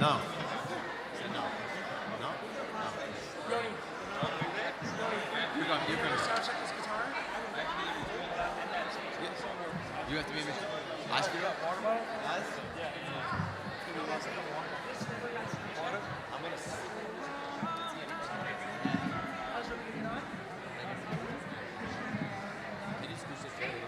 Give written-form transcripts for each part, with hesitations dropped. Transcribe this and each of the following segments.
No. Said no. No? No. Yoni, You're going to sound check this guitar. You have to be I screwed up. Water bottle? Guys? I'm going to... How's Rabbi getting on? Did you screw this together?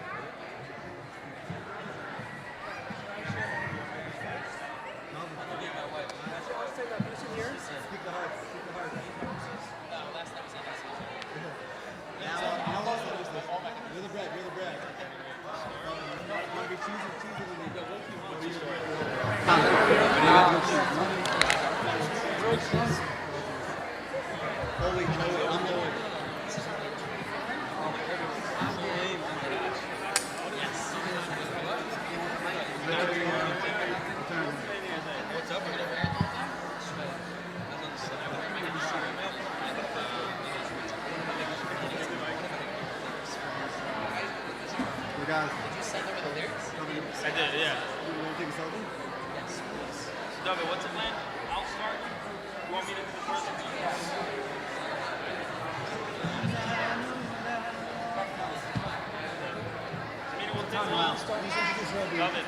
Let's take that piece in here. Speak the heart. Speak the heart. You're the bread. You're the bread. Want to be cheesy? Holy cow. I'm going. What's up? You guys. Did you send over the lyrics? I did, yeah. You want to take a selfie? Yes, please. David, what's the plan? I'll start. You want me to do the first one? Meeting will take a while. David,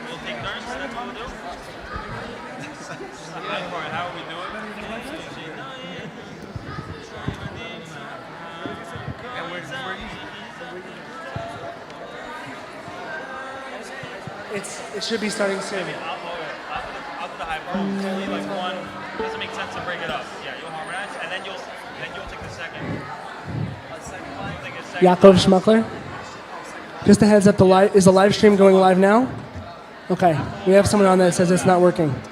we'll take turns. That's what we'll do. Alright, how are we doing? And where It should be starting soon. I'll do the high roll. Only like one. Doesn't make sense to break it up. Yeah, you'll harmonize, and then you'll take the second. You'll take a second. Yaakov Schmuckler. Just a heads up, is the live stream going live now? Okay, we have someone on that says it's not working. Maybe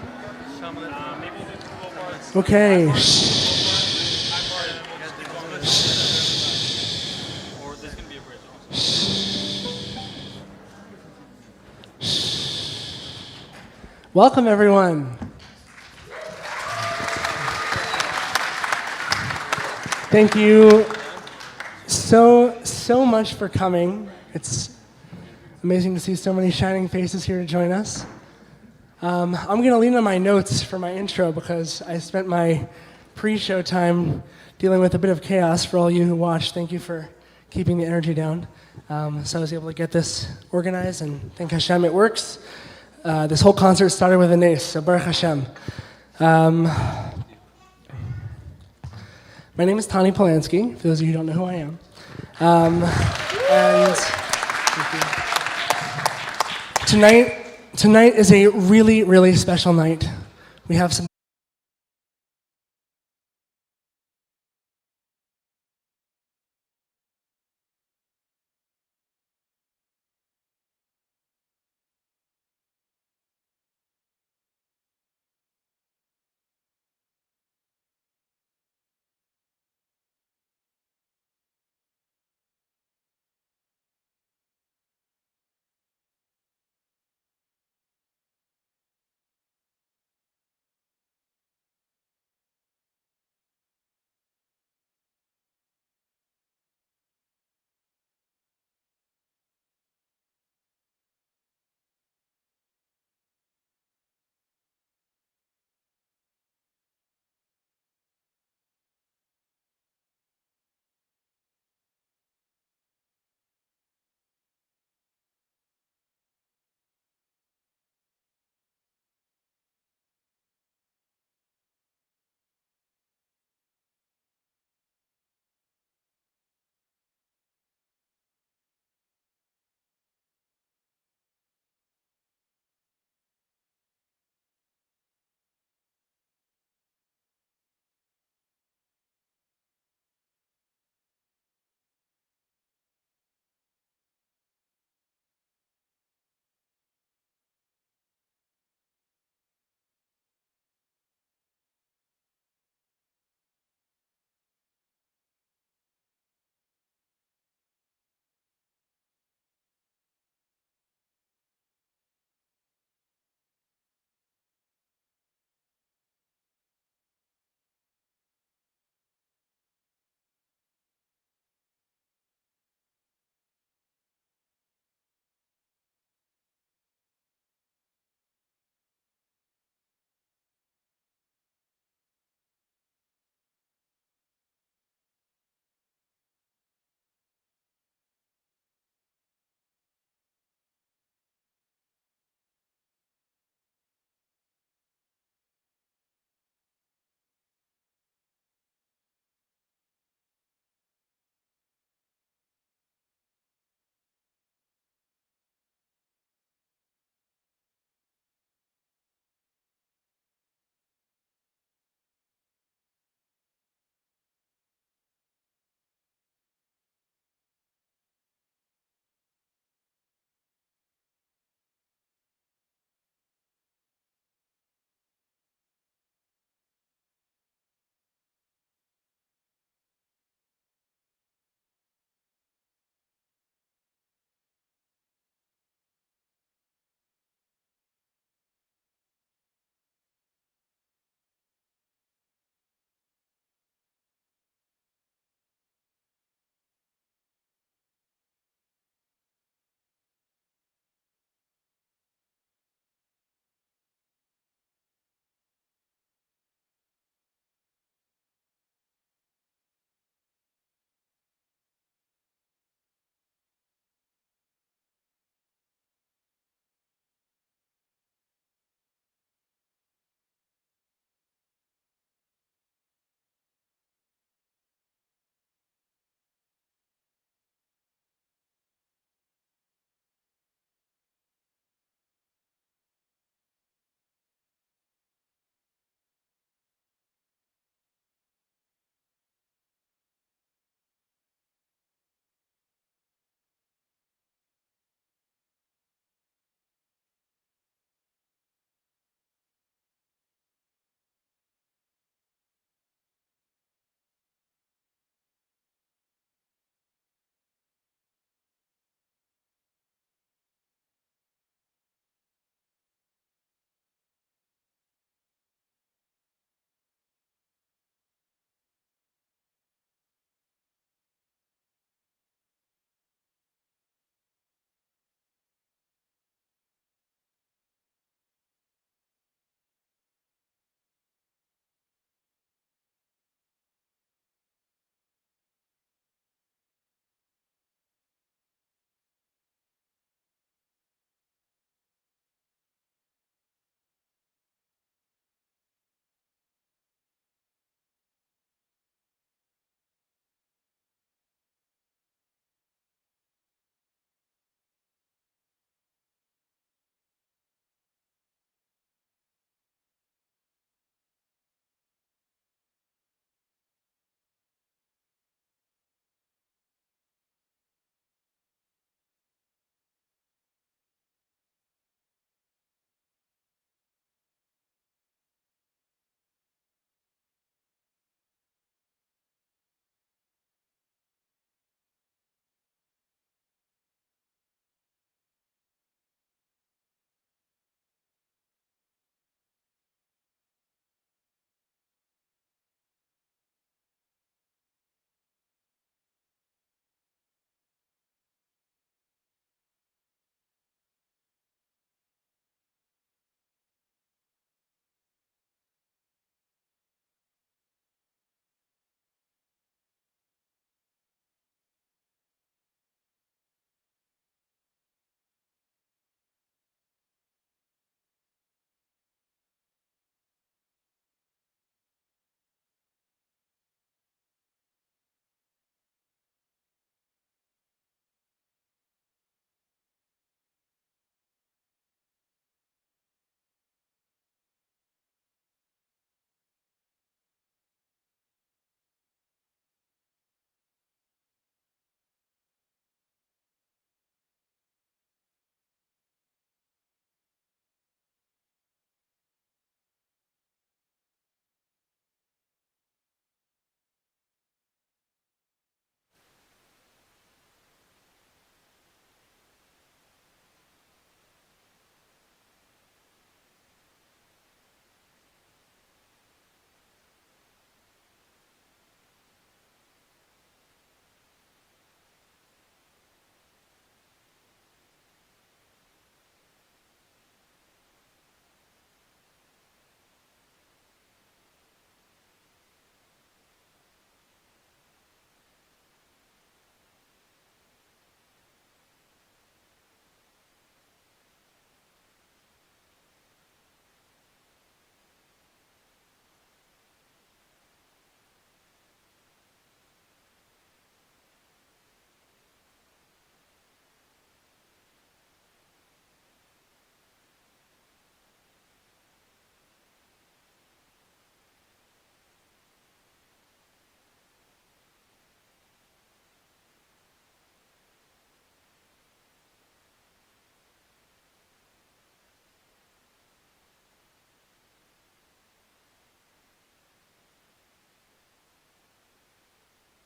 we'll do 2 bars. Okay. Or there's gonna be a bridge also. Welcome, everyone. Thank you so much for coming. It's amazing to see so many shining faces here to join us. I'm going to lean on my notes for my intro because I spent my pre-show time dealing with a bit of chaos for all you who watched. Thank you for keeping the energy down. So I was able to get this organized, and thank Hashem it works. This whole concert started with a nace, so Baruch Hashem. My name is Tani Polanski, for those of you who don't know who I am. And tonight is a really, really special night. We have some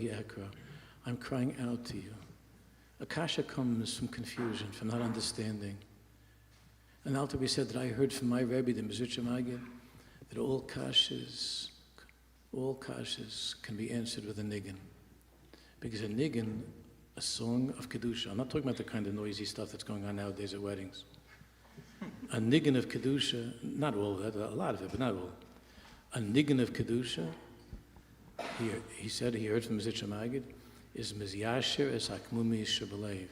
Ekra, I'm crying out to you. Akasha comes from confusion, from not understanding. And Alter Rebbe said that I heard from my Rabbi, the Mezritcher Maggid, that all kashas can be answered with a niggin. Because a niggin, a song of Kedusha, I'm not talking about the kind of noisy stuff that's going on nowadays at weddings. A niggin of Kedusha, not all of that, a lot of it, but not all. A niggin of Kedusha, he said, he heard from Mezritcher Maggid, is mizyasher es hakmumi shebelev.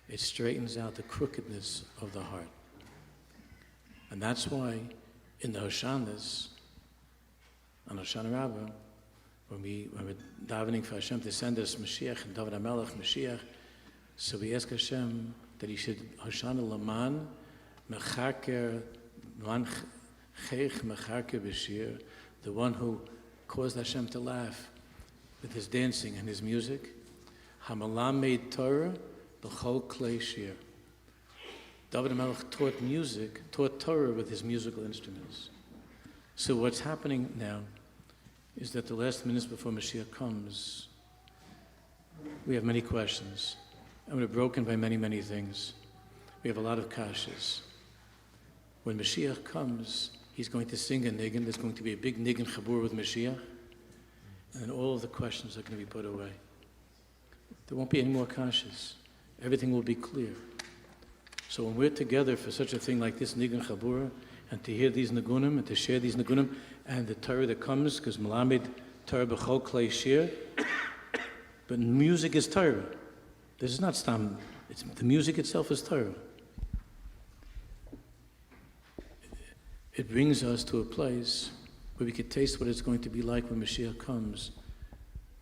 It straightens out the crookedness of the heart. And that's why in the Hoshanas, on Hoshana Rabbah, when we're davening for Hashem to send us Mashiach and David HaMelech Mashiach, so we ask Hashem that he should Hoshana Laman Mechaker Man Chech Mechaker B'Shir, the one who caused Hashem to laugh with his dancing and his music. Hamalamed Torah B'Chol Klei Shir. David HaMelech taught Torah with his musical instruments. So what's happening now is that the last minutes before Mashiach comes, we have many questions, and we're broken by many, many things. We have a lot of kashas. When Mashiach comes, he's going to sing a niggin. There's going to be a big niggin chabur with Mashiach, and then all of the questions are going to be put away. There won't be any more kashas. Everything will be clear. So when we're together for such a thing like this niggin chabur, and to hear these nigunim, and to share these nigunim, and the Torah that comes, because Malamed Torah b'chol klei shir, but music is Torah. This is not stam. The music itself is Torah. It brings us to a place where we could taste what it's going to be like when Mashiach comes,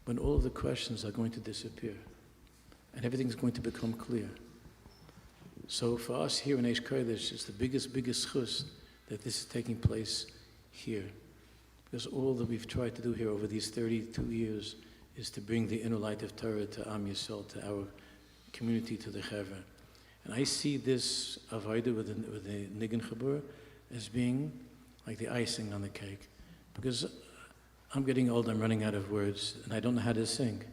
when all of the questions are going to disappear, and everything's going to become clear. So for us here in Eish Kodesh, it's the biggest chus that this is taking place here. Because all that we've tried to do here over these 32 years is to bring the inner light of Torah to Am Yisrael, to our community, to the Chevra. And I see this Avodah with the Niggin Chabur as being like the icing on the cake. Because I'm getting old, I'm running out of words, and I don't know how to sing.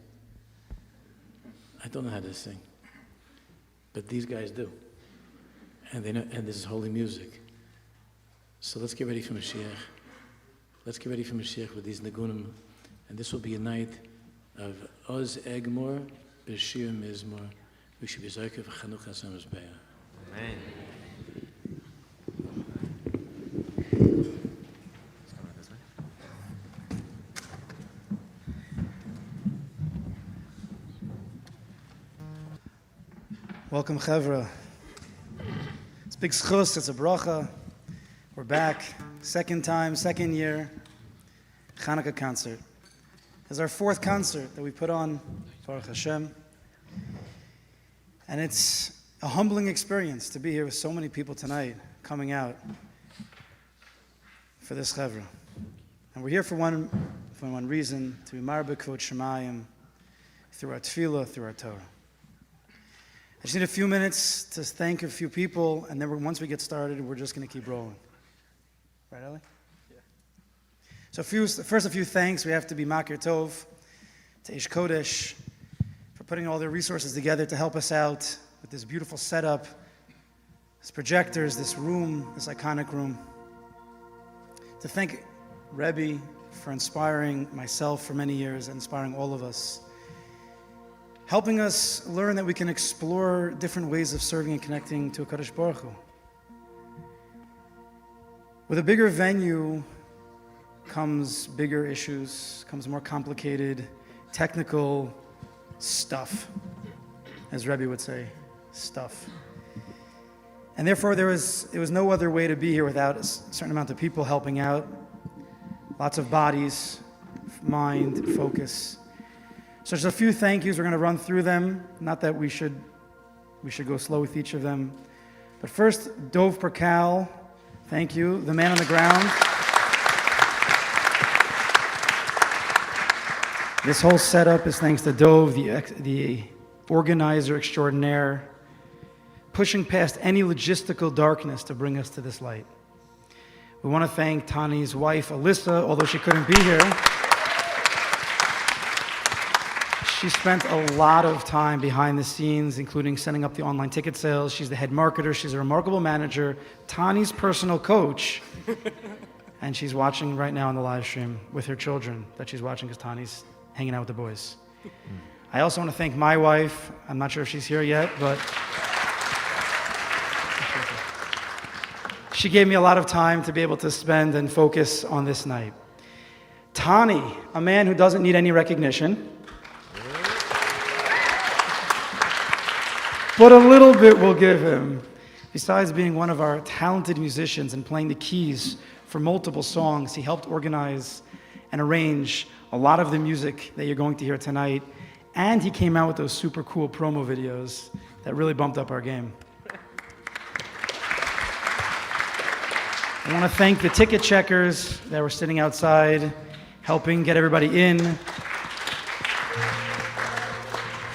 I don't know how to sing. But these guys do. And they know, and this is holy music. So let's get ready for Mashiach. Let's get ready for Mashiach with these Nigunim. And this will be a night of Oz Egmor, B'Shir Mizmor. We should be Zoyka for Chanukah Concert. Amen. Welcome, Chevra. It's big schus, it's a bracha. We're back, second year, Chanukah Concert. It's our fourth concert that we put on, Baruch Hashem. And it's a humbling experience to be here with so many people tonight coming out for this Chevra. And we're here for one reason, to be Marbeh Kvod Shemayim through our tefillah, through our Torah. I just need a few minutes to thank a few people, and then once we get started, we're just going to keep rolling. Right, Eli? Yeah. So first a few thanks. We have to be Makir Tov to Eish Kodesh for putting all their resources together to help us out with this beautiful setup, this projectors, this room, this iconic room. To thank Rabbi for inspiring myself for many years and inspiring all of us, helping us learn that we can explore different ways of serving and connecting to HaKadosh Baruch Hu. With a bigger venue comes bigger issues, comes more complicated, technical stuff, as Rabbi would say, stuff. And therefore, there was no other way to be here without a certain amount of people helping out, lots of bodies, mind, focus. So just a few thank yous. We're going to run through them. Not that we should go slow with each of them. But first, Dov Percal, thank you, the man on the ground. This whole setup is thanks to Dov, the organizer extraordinaire, pushing past any logistical darkness to bring us to this light. We want to thank Tani's wife, Alyssa, although she couldn't be here. She spent a lot of time behind the scenes, including setting up the online ticket sales. She's the head marketer. She's a remarkable manager, Tani's personal coach. And she's watching right now on the live stream with her children that she's watching because Tani's hanging out with the boys. I also want to thank my wife. I'm not sure if she's here yet, but she gave me a lot of time to be able to spend and focus on this night. Tani, a man who doesn't need any recognition, but a little bit we'll give him. Besides being one of our talented musicians and playing the keys for multiple songs, he helped organize and arrange a lot of the music that you're going to hear tonight, and he came out with those super cool promo videos that really bumped up our game. I want to thank the ticket checkers that were sitting outside, helping get everybody in.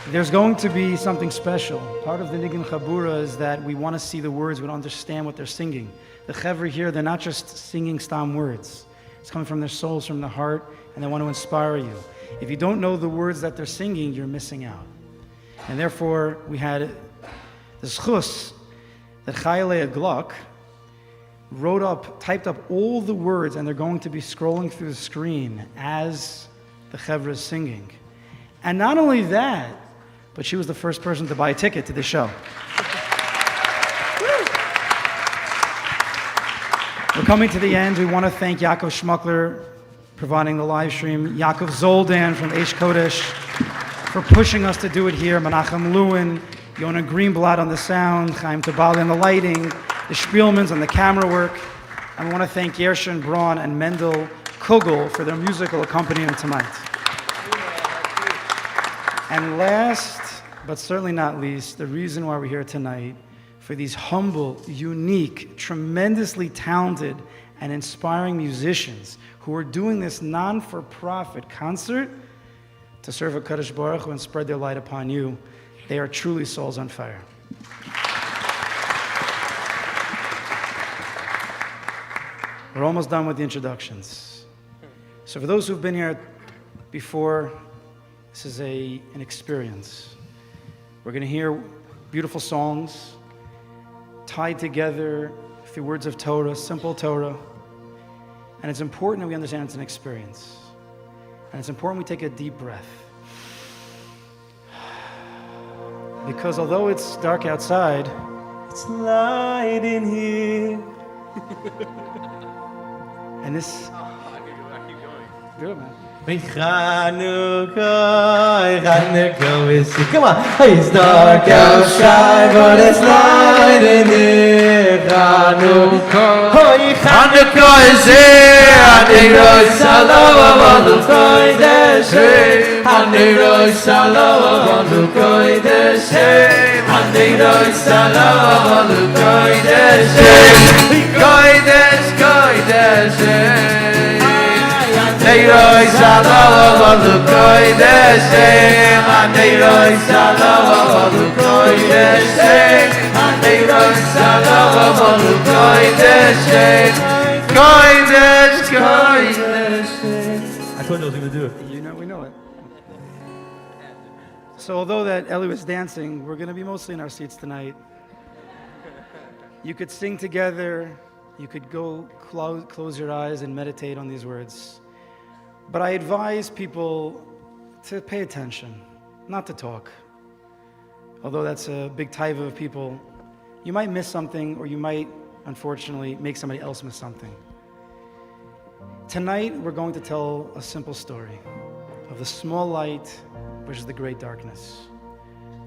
There's going to be something special. Part of the Nigun Chabura is that we want to see the words, we want to understand what they're singing. The Chevra here, they're not just singing stam words. It's coming from their souls, from the heart, and they want to inspire you. If you don't know the words that they're singing, you're missing out. And therefore, we had the schus that Chayalei Gluck typed up all the words, and they're going to be scrolling through the screen as the Chevra is singing. And not only that, but she was the first person to buy a ticket to the show. We're coming to the end. We want to thank Yaakov Schmuckler providing the live stream, Yaakov Zoldan from Eish Kodesh for pushing us to do it here, Menachem Lewin, Yona Greenblatt on the sound, Chaim Tabali on the lighting, the Spielmans on the camera work. And we want to thank Gershon Braun and Mendel Kugel for their musical accompaniment tonight. And last, but certainly not least, the reason why we're here tonight, for these humble, unique, tremendously talented, and inspiring musicians who are doing this non-for-profit concert to serve a Kadosh Baruch Hu and spread their light upon you. They are truly souls on fire. We're almost done with the introductions. So for those who've been here before, this is an experience. We're going to hear beautiful songs tied together through words of Torah, simple Torah. And it's important that we understand it's an experience. And it's important we take a deep breath. Because although it's dark outside, it's light in here. And this... Good, man. Chanukah, Chanukah, come on. It's dark outside, but it's light in here. Chanukah, Chanukah is here. Hanero Shalom, Alukoy Deshem. Hanero Shalom, Alukoy Deshem. Hanero Shalom, Alukoy Deshem. Koy Deshem. Neiroi Shalom Alukoy Deshem. Neiroi Shalom Alukoy Deshem. Neiroi Shalom Alukoy Deshem. Kodesh. I told you I was going to do it. You know, we know it. So although that Ellie was dancing, we're going to be mostly in our seats tonight. You could sing together. You could go close your eyes and meditate on these words. But I advise people to pay attention, not to talk. Although that's a big taiva of people, you might miss something, or you might, unfortunately, make somebody else miss something. Tonight, we're going to tell a simple story of the small light versus the great darkness.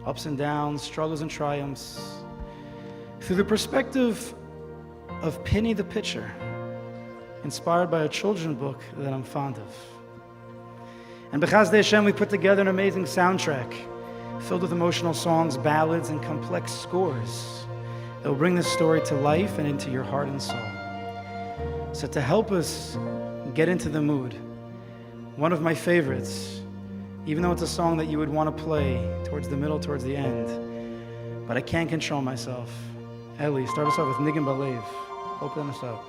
Ups and downs, struggles and triumphs. Through the perspective of Penny the Pitcher, inspired by a children's book that I'm fond of. And B'chazdei Hashem, we put together an amazing soundtrack filled with emotional songs, ballads, and complex scores that will bring this story to life and into your heart and soul. So to help us get into the mood, one of my favorites, even though it's a song that you would want to play towards the middle, towards the end, but I can't control myself. Ellie, start us off with Nigun Balev. Open us up.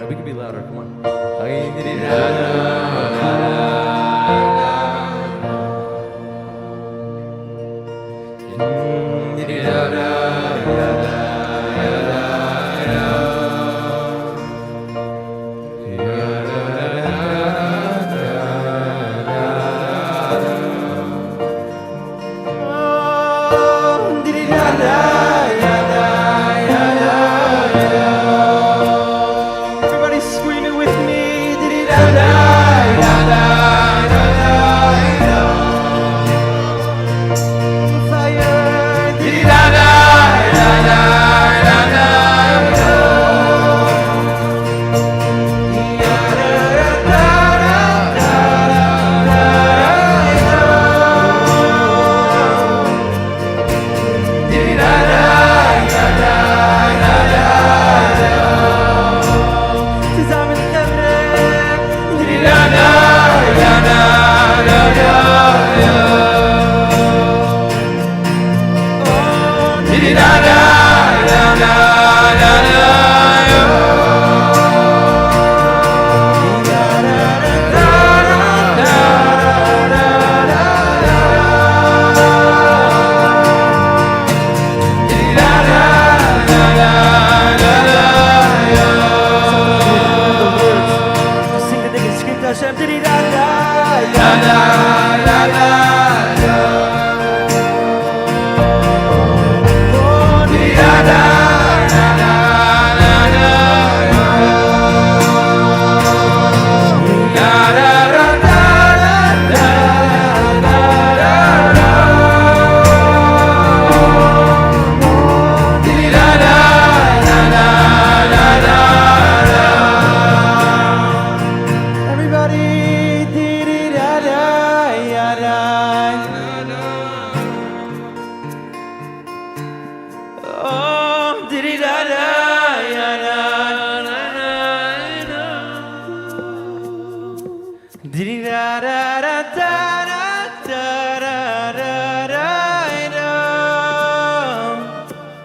We can be louder, come on. Everybody screaming with me.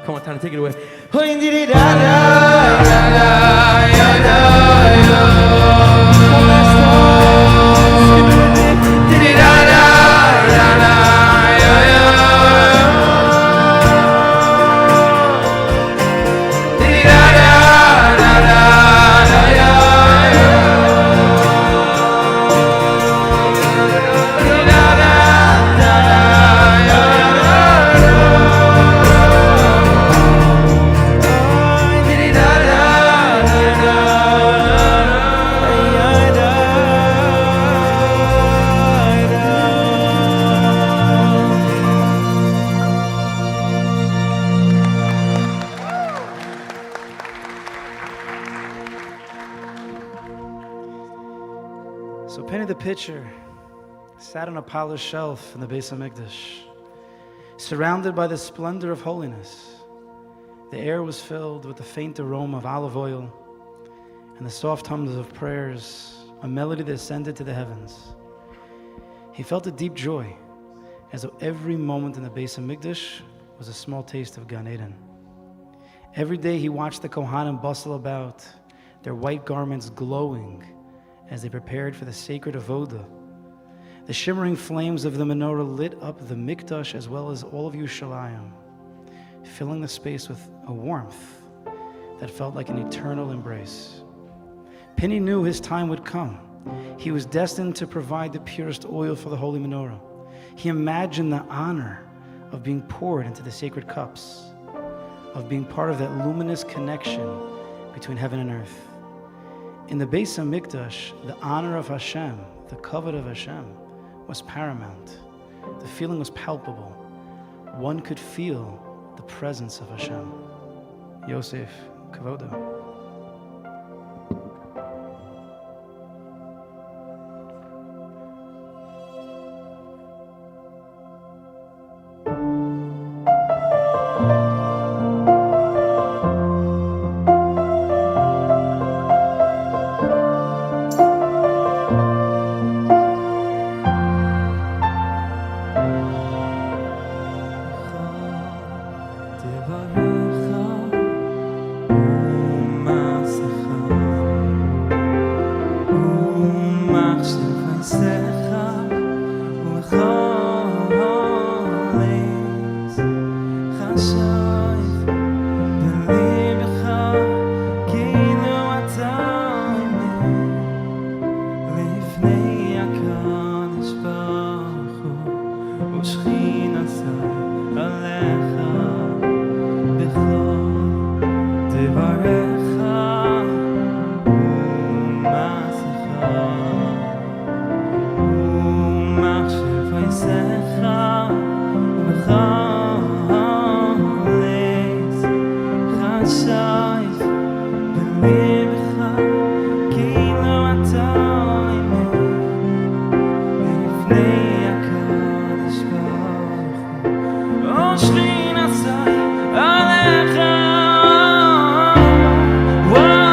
Come on, Tana, take it away. So Penny the pitcher sat on a polished shelf in the Beis HaMikdash, surrounded by the splendor of holiness. The air was filled with the faint aroma of olive oil and the soft hums of prayers, a melody that ascended to the heavens. He felt a deep joy, as though every moment in the Beis HaMikdash was a small taste of Gan Eden. Every day he watched the Kohanim bustle about, their white garments glowing as they prepared for the sacred avoda. The shimmering flames of the menorah lit up the Mikdash as well as all of Yerushalayim, filling the space with a warmth that felt like an eternal embrace. Penny knew his time would come. He was destined to provide the purest oil for the holy menorah. He imagined the honor of being poured into the sacred cups, of being part of that luminous connection between heaven and earth. In the Beis HaMikdash, the honor of Hashem, the kavod of Hashem, was paramount. The feeling was palpable. One could feel the presence of Hashem. Yosef, kavodo. Whoa.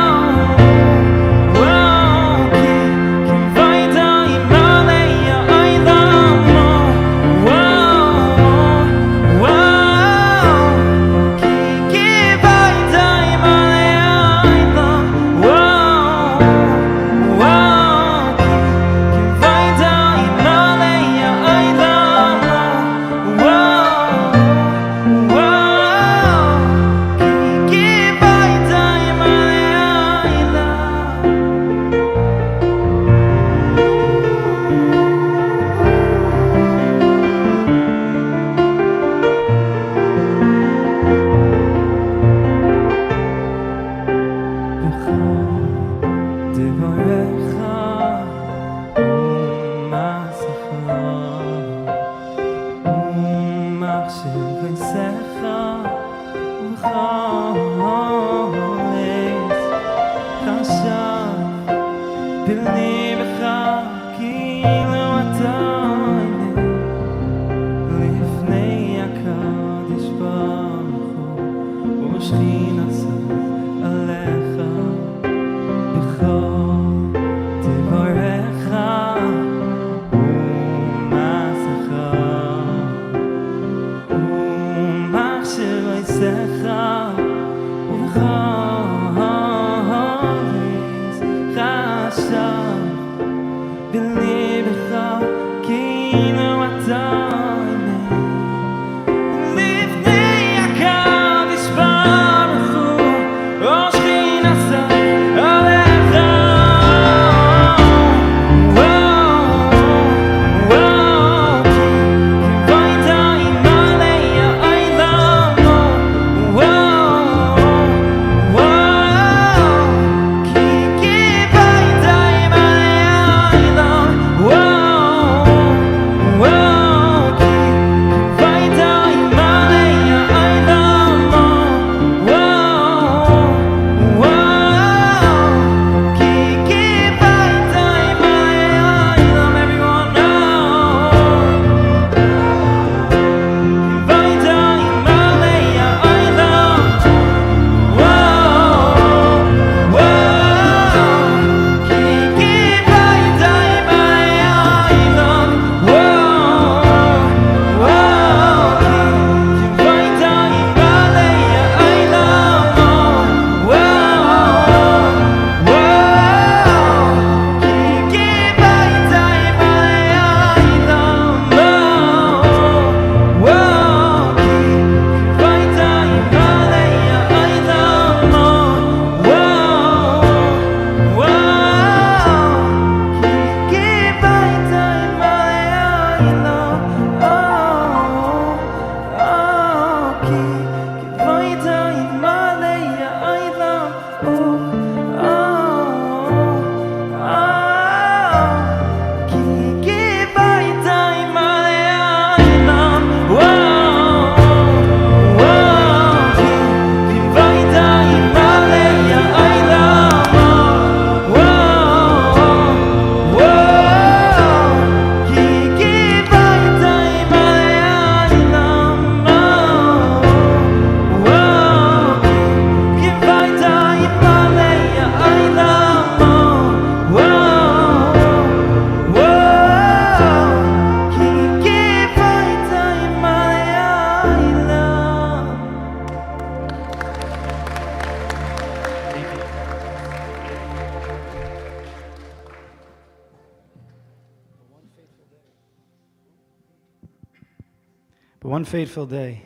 But one fateful day,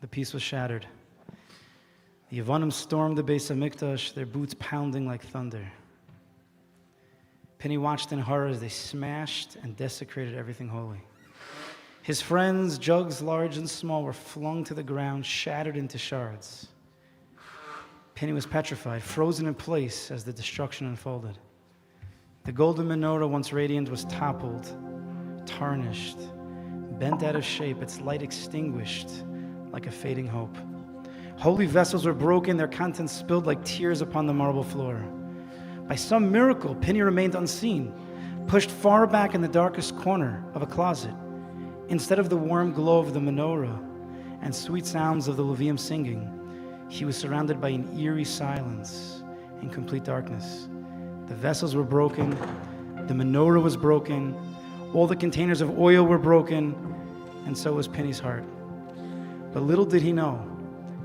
the peace was shattered. The Yevonim stormed the Beis HaMikdash, their boots pounding like thunder. Penny watched in horror as they smashed and desecrated everything holy. His friends, jugs large and small, were flung to the ground, shattered into shards. Penny was petrified, frozen in place as the destruction unfolded. The golden menorah, once radiant, was toppled, tarnished, bent out of shape, its light extinguished like a fading hope. Holy vessels were broken, their contents spilled like tears upon the marble floor. By some miracle, Penny remained unseen, pushed far back in the darkest corner of a closet. Instead of the warm glow of the menorah and sweet sounds of the Levium singing, he was surrounded by an eerie silence and complete darkness. The vessels were broken, the menorah was broken, all the containers of oil were broken, and so was Penny's heart. But little did he know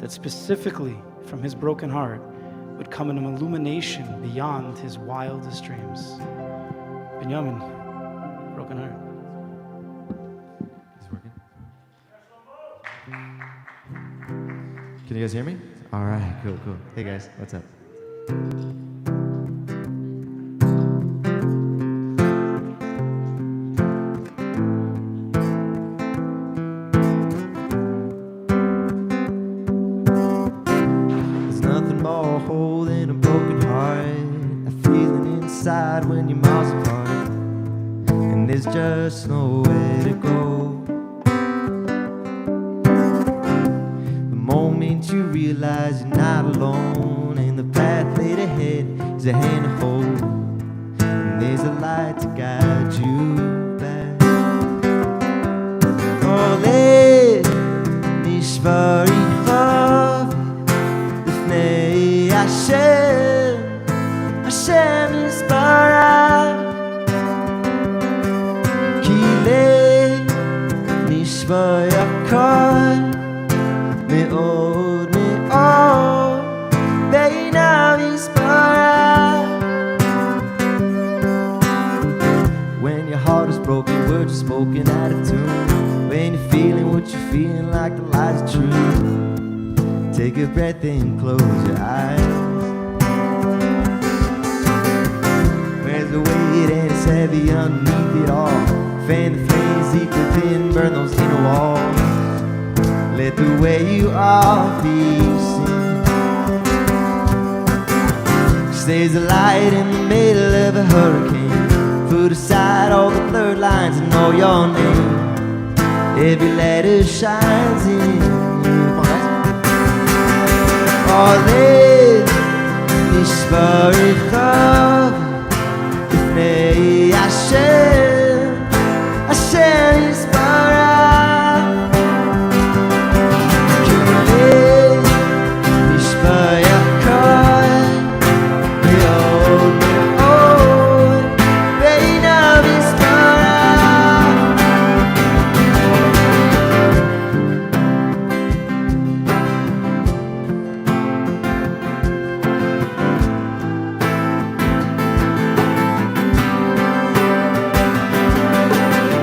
that specifically from his broken heart would come an illumination beyond his wildest dreams. Binyamin, broken heart. Is it working? Can you guys hear me? All right, cool. Hey guys, what's up? There's nothing more whole than a broken heart, a feeling inside when you're miles apart, and there's just nowhere to go. You realize you're not alone, and the path laid ahead is a hand to hold, and there's a light to guide you back. Oleh nishbarichav lifnei Hashem, Hashem yisbarach, ki leh nishbayakar me'od. When your heart is broken, words are spoken out of tune. When you're feeling what you're feeling, like the lies are true, take a breath and close your eyes. Where's the weight and it's heavy underneath it all? Fan the flames deep within, burn those inner walls. Let the way you are be seen. There's a light in the middle of a hurricane. Put aside all the blurred lines and know your name. Every letter shines in you. Oleh nishbarichav lifnei Hashem, Hashem yisbarach, ki leh nishbayakar.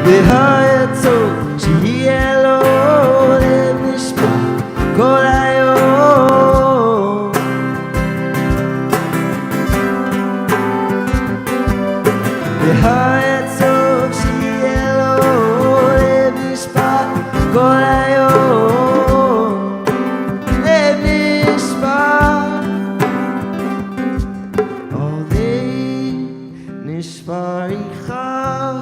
V'hayatov sheyeh lo lev nishbach kol hayom. V'hayatov sheyeh lo lev nishbach kol hayom, lev nishbach. Oleh nishbarichav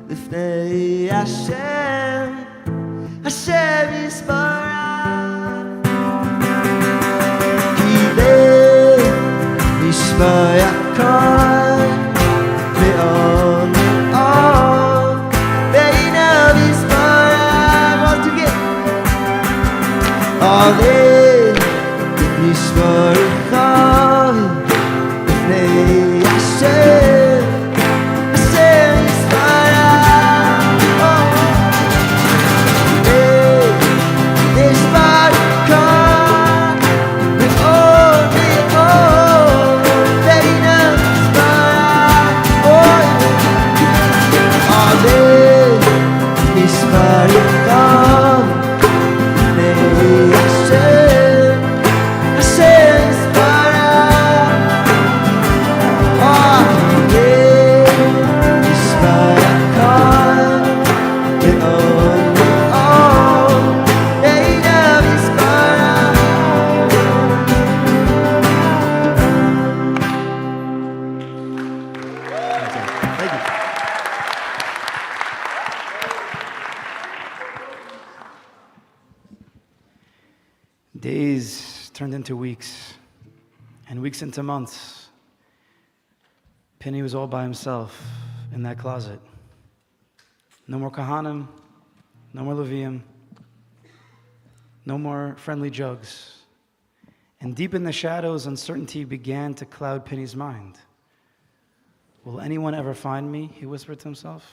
lifnei Hashem, Hashem yisbarach, ki leh nishbayakar me'od me'od beinav yisbarach. All together. Oleh nishbarichav lifnei Hashem, Hashem yisbarach. Nishbarichav me'od me'od beinav yisbarach. Oleh nishbarichav turned into weeks, and weeks into months. Penny was all by himself in that closet. No more Kahanim, no more Levium, no more friendly jugs. And deep in the shadows, uncertainty began to cloud Penny's mind. Will anyone ever find me? He whispered to himself.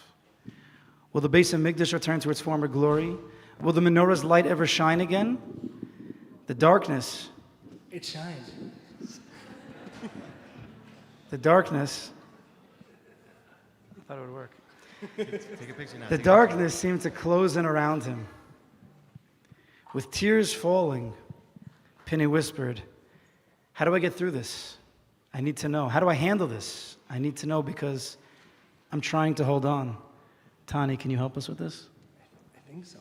Will the Beis Hamikdash return to its former glory? Will the menorah's light ever shine again? The darkness. It shines. The darkness. I thought it would work. Take a picture now. The darkness seemed to close in around him. With tears falling, Penny whispered, "How do I get through this? I need to know. How do I handle this? I need to know because I'm trying to hold on." Tani, can you help us with this? I think so.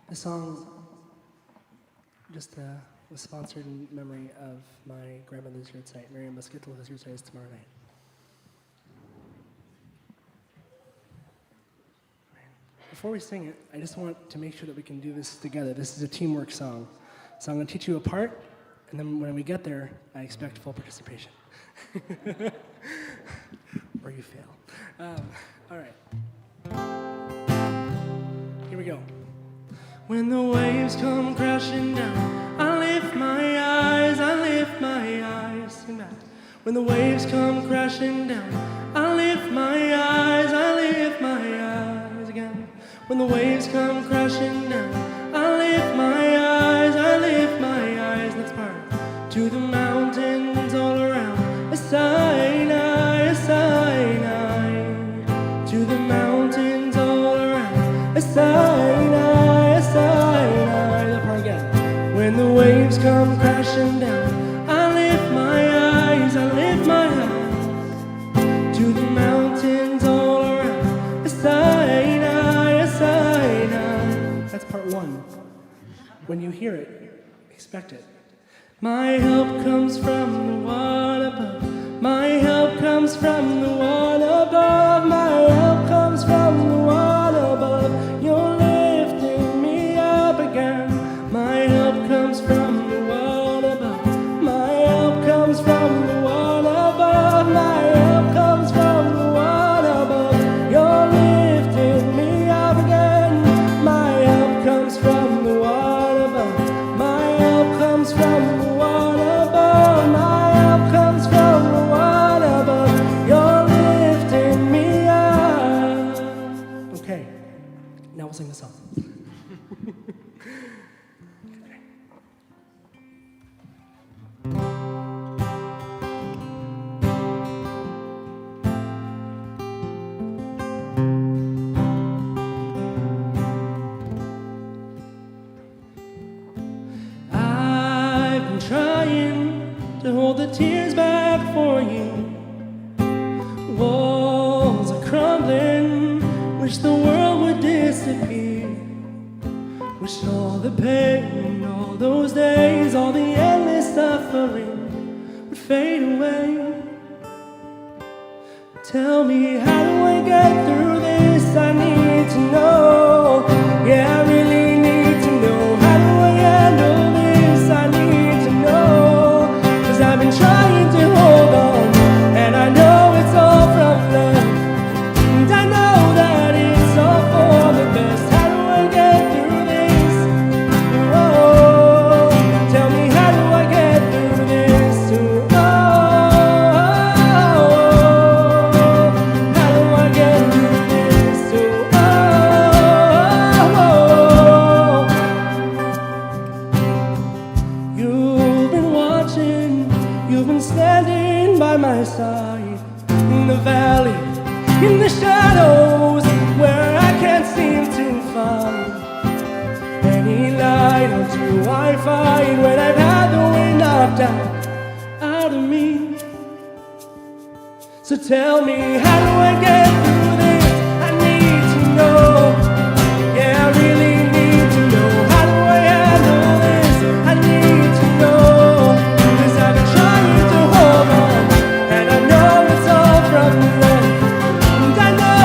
The song just was sponsored in memory of my grandmother's yahrzeit, Miriam Baskittel, whose yahrzeit is tomorrow night. Before we sing it, I just want to make sure that we can do this together. This is a teamwork song. So I'm going to teach you a part, and then when we get there, I expect full participation. Or you fail. All right. Here we go. When the waves come crashing down, I lift my eyes, I lift my eyes. Sing that. When the waves come crashing down, I lift my eyes, I lift my eyes again. When the waves come crashing down, I lift my eyes, I lift my eyes. Next part. To the mountains all around, a Sinai, to the mountains all around, a Sinai, the part again. When the waves come crashing down, I lift my eyes, I lift my eyes. To the mountains all around, a Sinai. That's part one. When you hear it, expect it. My help comes from the one above. My help comes from the one above. My help comes from the one above. You're lifting me up again. My help comes from the one above. My help comes from the one above. My help comes from the one above. You're lifting me up again. My help comes from the one above. My help comes from the one above. My help comes from the one above. You're lifting me up. Okay, now we'll sing the song. I've been trying to hold the tears back for you. Walls are crumbling, wish the world would disappear. Wish all the pain, all those days, all the endless suffering would fade away. Tell me, how do I get through this? I need to know. Yeah, I really need to know. How do I handle this? I need to know. 'Cause I've been trying to hold on, and I know it's all from love. And I know that it's all for the best. How do I get through this? Oh, tell me, how do I get through this? Oh, how do I get through this? You've been watching, you've been standing by my side in the valley, in the shadows where I can't seem to find any light. Or do I find when I've had the wind knocked out of me? So tell me, how do I get through this? I need to know. Yeah, I really need to know. How do I handle this? I need to know. 'Cause I've been trying to hold on, and I know it's all from love. And I know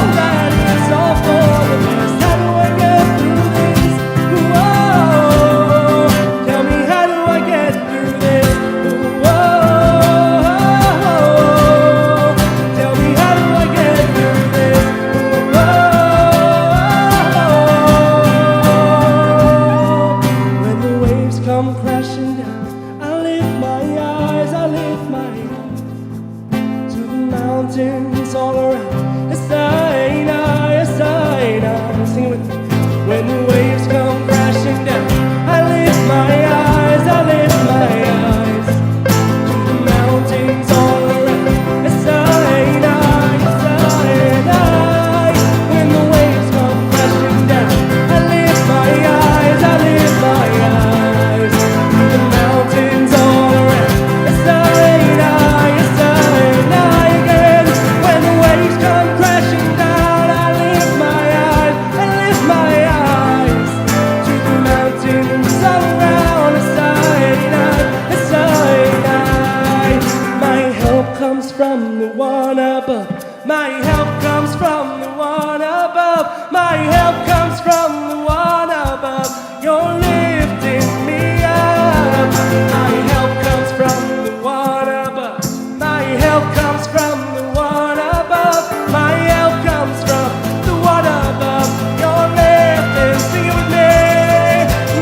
My help comes from the one above. You're lifting me up. My help comes from the one above. My help comes from the one above. My help comes from the one above. You're lifting, sing it with me.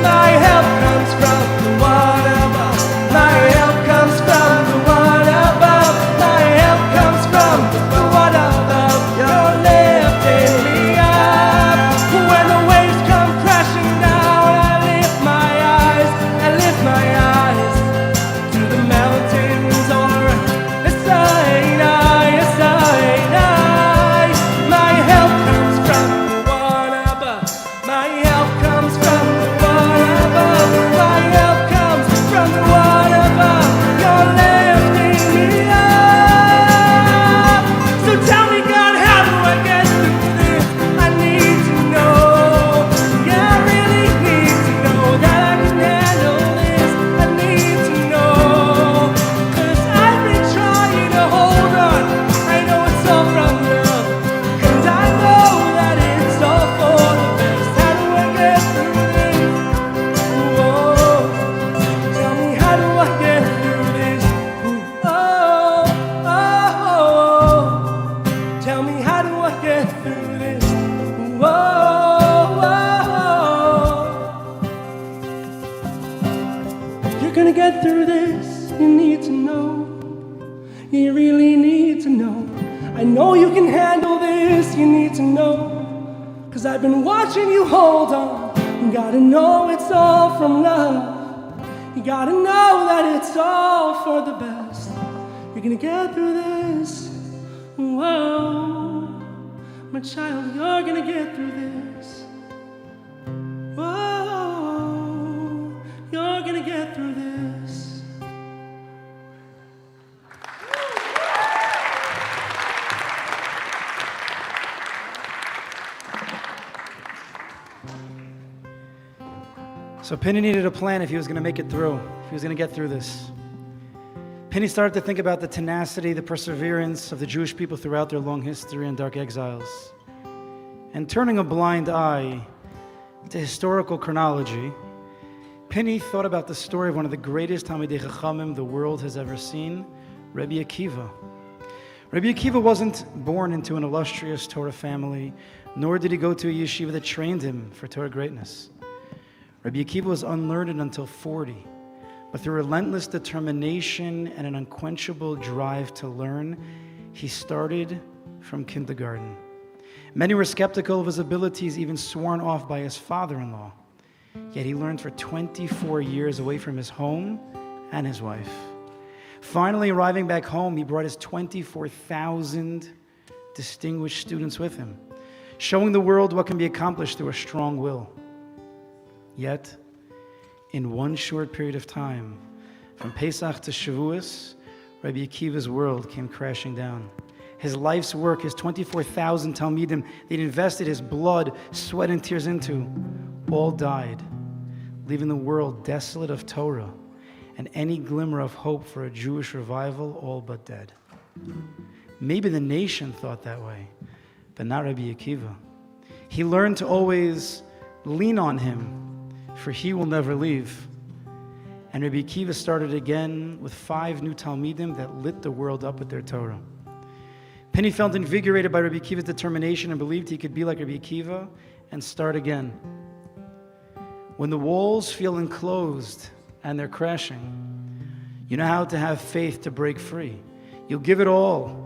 My help comes from the one above. My help comes from the one above. My help comes from the one above. You're lifting me up. When the waves come crashing down, I lift my eyes to the mountains all around. Yes, I. My help comes from the one above. My help comes from the one above. My help comes from the one above. You're lifting me up. So tell me, God, how do I get through this? I need to know. Yeah, I really need to know that I can handle this. I need to know. 'Cause I've been trying to hold on. I know it's all from love. And I know that it's all for the best. How do I get through this? Whoa. Tell me, how do I get through this? Oh. Tell me, how do I get through this? Whoa. You're gonna get through this. You need to know. You really need to know. I know you can handle this. You need to know. 'Cause I've been watching you hold on. You gotta know it's all from love. You gotta know that it's all for the best. You're gonna get through this. Whoa, my child, you're gonna get through this. Whoa, you're gonna get through this. So Penny needed a plan if he was going to make it through, if he was going to get through this. Penny started to think about the tenacity, the perseverance of the Jewish people throughout their long history and dark exiles. And turning a blind eye to historical chronology, Penny thought about the story of one of the greatest Talmidei Chachamim the world has ever seen, Rabbi Akiva. Rabbi Akiva wasn't born into an illustrious Torah family, nor did he go to a yeshiva that trained him for Torah greatness. Rabbi Akiva was unlearned until 40, but through relentless determination and an unquenchable drive to learn, he started from kindergarten. Many were skeptical of his abilities, even sworn off by his father-in-law. Yet he learned for 24 years away from his home and his wife. Finally arriving back home, he brought his 24,000 distinguished students with him, showing the world what can be accomplished through a strong will. Yet, in one short period of time, from Pesach to Shavuos, Rabbi Akiva's world came crashing down. His life's work, his 24,000 Talmidim that he'd invested his blood, sweat, and tears into, all died, leaving the world desolate of Torah and any glimmer of hope for a Jewish revival all but dead. Maybe the nation thought that way, but not Rabbi Akiva. He learned to always lean on him, for he will never leave. And Rabbi Akiva started again with 5 new Talmidim that lit the world up with their Torah. Penny felt invigorated by Rabbi Akiva's determination and believed he could be like Rabbi Akiva and start again. When the walls feel enclosed and they're crashing, you know how to have faith to break free. You'll give it all.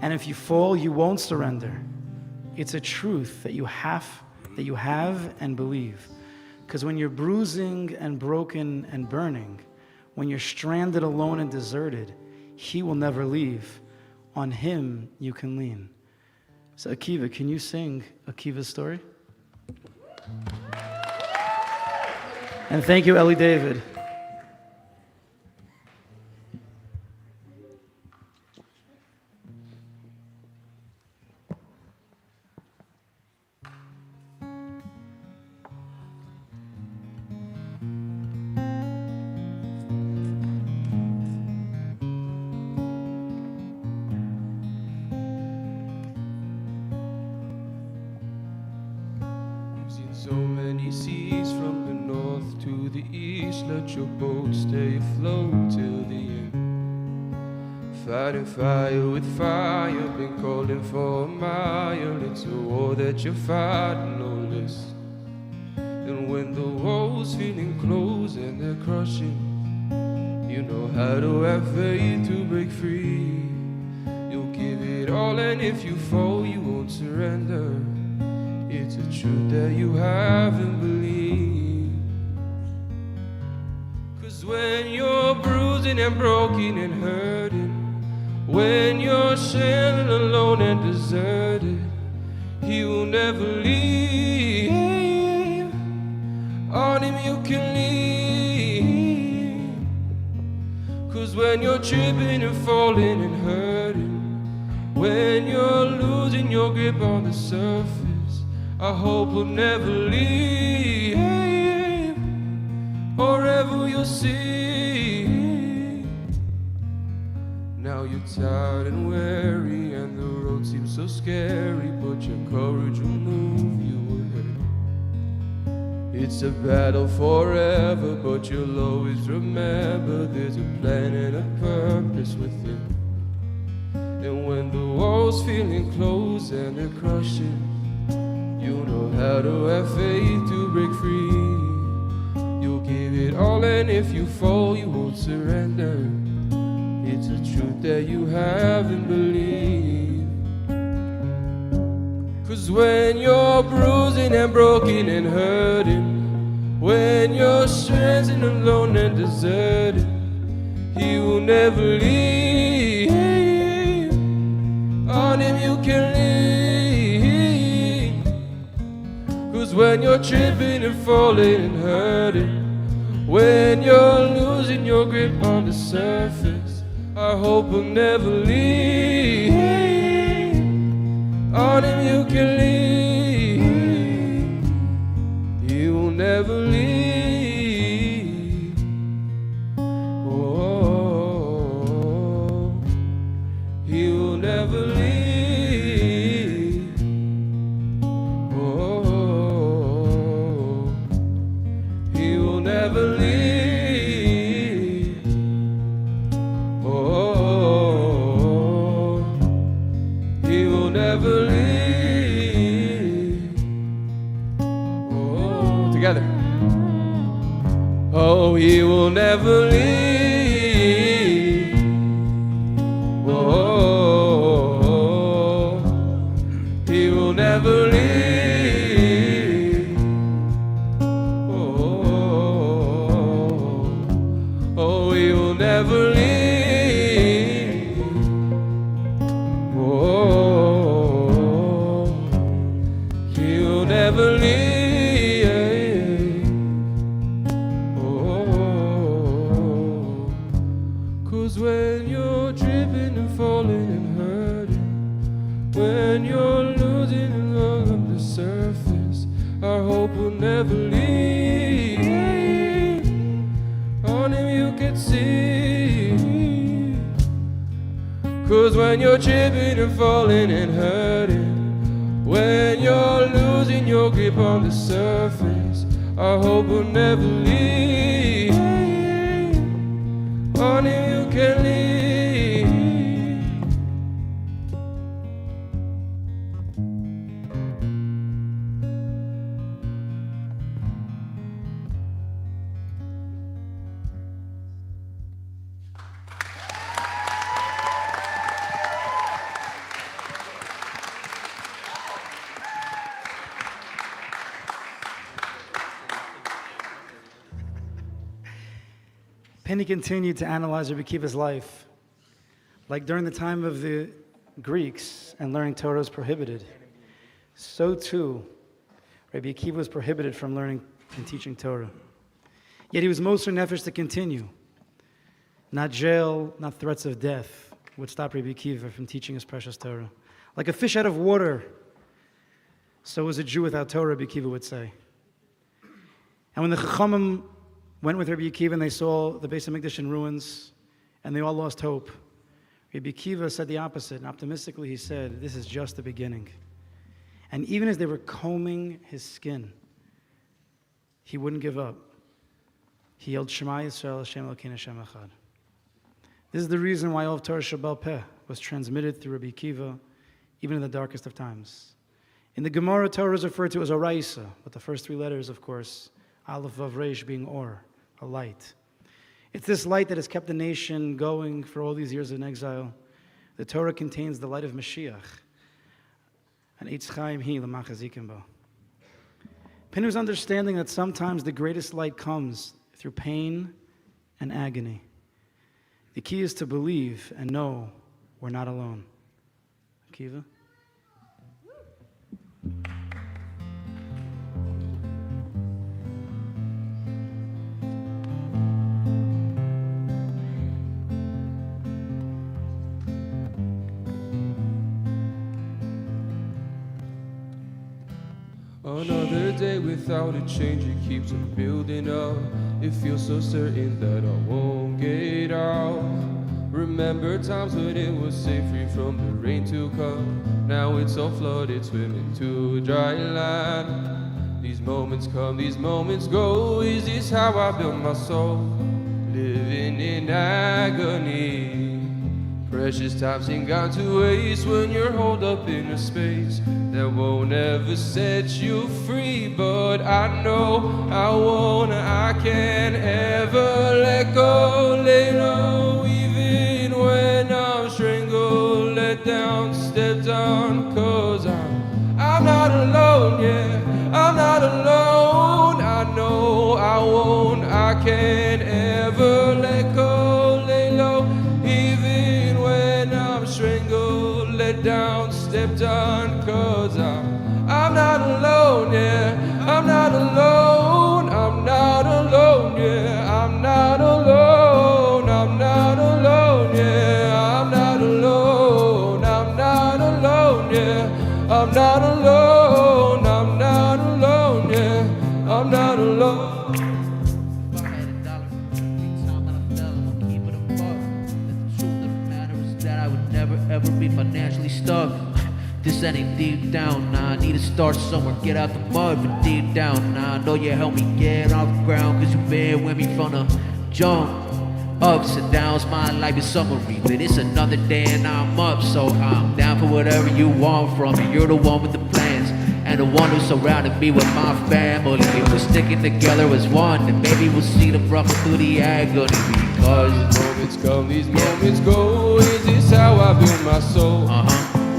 And if you fall, you won't surrender. It's a truth that you have and believe. Because when you're bruising and broken and burning, when you're stranded alone and deserted, he will never leave. On him you can lean. So Akiva, can you sing Akiva's story? And thank you, Ellie David. seen so many seas from the north to the east. Let your boat stay afloat till the end. Fighting fire with fire, been calling for a mile. It's a war that you're fighting, no less. And when the walls feeling close and they're crushing, you know how to have faith to break free. You'll give it all, and if you fall, you won't surrender. It's a truth that you haven't believed. 'Cause when you're bruising and broken and hurting, when you're standing alone and deserted, He will never leave. On Him you can lean. 'Cause when you're tripping and falling and hurting, when you're losing your grip on the surface, I hope will never leave. Or ever you'll see. Now you're tired and weary, and the road seems so scary, but your courage will move you ahead. It's a battle forever, but you'll always remember there's a plan and a purpose within. And when the walls feeling close and they're crushing, you know how to have faith to break free. You'll give it all, and if you fall, you won't surrender. It's a truth that you haven't believed. 'Cause when you're bruising and broken and hurting, when you're stranded alone and deserted, He will never leave. On Him you can lean. 'Cause when you're tripping and falling and hurting, when you're losing your grip on the surface, I hope will never leave. On Him you can lean. He will never leave. Oh, He will never leave. Oh, He will never leave. Never leave. Oh, together. Oh, He will never leave. Oh, He will never leave. Oh, He will never leave. Never leave. Oh, 'cause when you're tripping and falling and hurting, when you're losing along the surface, our hope will never leave. On Him you can see. 'Cause when you're tripping and falling and hurting, when you're losing your grip on the surface, our hope will never leave. On Him you can leave. Penny continued to analyze Rabbi Akiva's life. Like during the time of the Greeks and learning Torah was prohibited, so too Rabbi Akiva was prohibited from learning and teaching Torah. Yet he was moser nefesh to continue. Not jail, not threats of death would stop Rabbi Akiva from teaching his precious Torah. Like a fish out of water, so was a Jew without Torah, Rabbi Akiva would say. And when the Chachamim went with Rabbi Akiva and they saw the Beis HaMikdash in ruins and they all lost hope, Rabbi Akiva said the opposite, and optimistically he said, this is just the beginning. And even as they were combing his skin, he wouldn't give up. He yelled, Shema Yisrael, Hashem Elokeinu Hashem Echad. This is the reason why all of Torah Shebal Peh was transmitted through Rabbi Akiva, even in the darkest of times. In the Gemara, Torah is referred to as Oraisa, but the first three letters, of course, Aleph Vav Reish being Or, a light. It's this light that has kept the nation going for all these years in exile. The Torah contains the light of Mashiach, and Eitz Chaim Hi L'man Chazikim Bo. Pinu's understanding that sometimes the greatest light comes through pain and agony. The key is to believe and know we're not alone. Akiva? Another day without a change, it keeps on building up. It feels so certain that I won't get out. Remember times when it was safe, free from the rain to come. Now it's all flooded, swimming to dry land. These moments come, these moments go. Is this how I build my soul? Living in agony. Precious time seem gone to waste when you're holed up in a space that won't ever set you free. But I know I won't, I can't ever let go. Lay low even when I'm strangled, let down, stepped on. Cause I'm not alone, yeah, I'm not alone. I know I won't, I can't ever let go. Lay low even when I'm strangled, let down, stepped on. Cause I'm not alone, yeah, I'm not alone. I'm not alone, yeah, I'm not alone. I'm not alone, yeah, I'm not alone. I'm not alone, yeah, I'm not alone. I'm not alone, yeah, I'm not alone. If I had a dollar for every time that I fell, I'ma keep it a buck. The truth of the matter is that I would never ever be financially stuck. This ain't deep down, nah, I need to start somewhere, get out the mud. But deep down, nah, I know you helped me get off the ground, cause you've been with me from the jump. Ups and downs, my life is summary, but it's another day and I'm up. So I'm down for whatever you want from me. You're the one with the plans, and the one who surrounded me with my family. We're sticking together as one, and maybe we'll see the brother through the agony. Because these moments come, these moments go. Is this how I build my soul?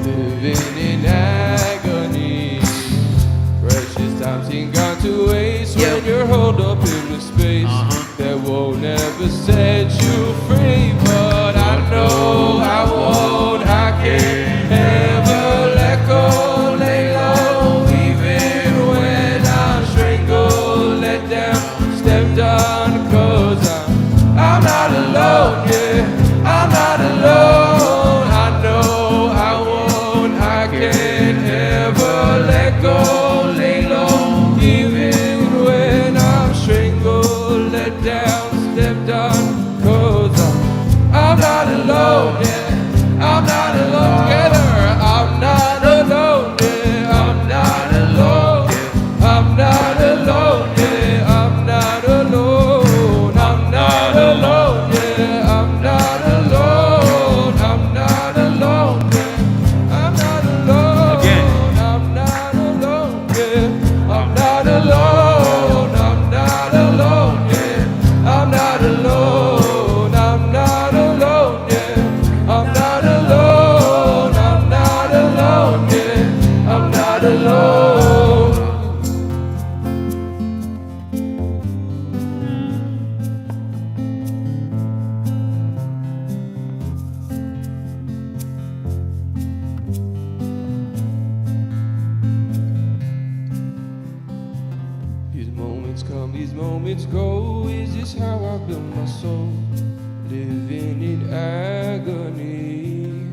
Living in agony. Precious time seem gone to waste when you're holed up in a space that won't ever set you free. But I know I won't, I can't ever let go. Lay low even when I'm strangled, let down, stepped on. Cause I'm not alone, yeah, I'm not alone. I know I won't, I can't ever let go. Lay low even when I'm strangled, let down, stepped on. Cause I'm not alone, yeah, I'm not alone. Together, I'm not alone, yeah, I'm not alone, yeah, I'm not alone, yeah, I'm not alone. I'm not alone, yeah, I'm not alone. I'm not alone, yeah, I'm not alone. Again. I'm not alone, yeah, I'm not alone. I'm not alone, yeah, I'm not alone. I'm not alone, yeah, I'm not alone. I'm not alone, yeah, I'm not alone. These moments come, these moments go. Is this how I build my soul? Living in agony.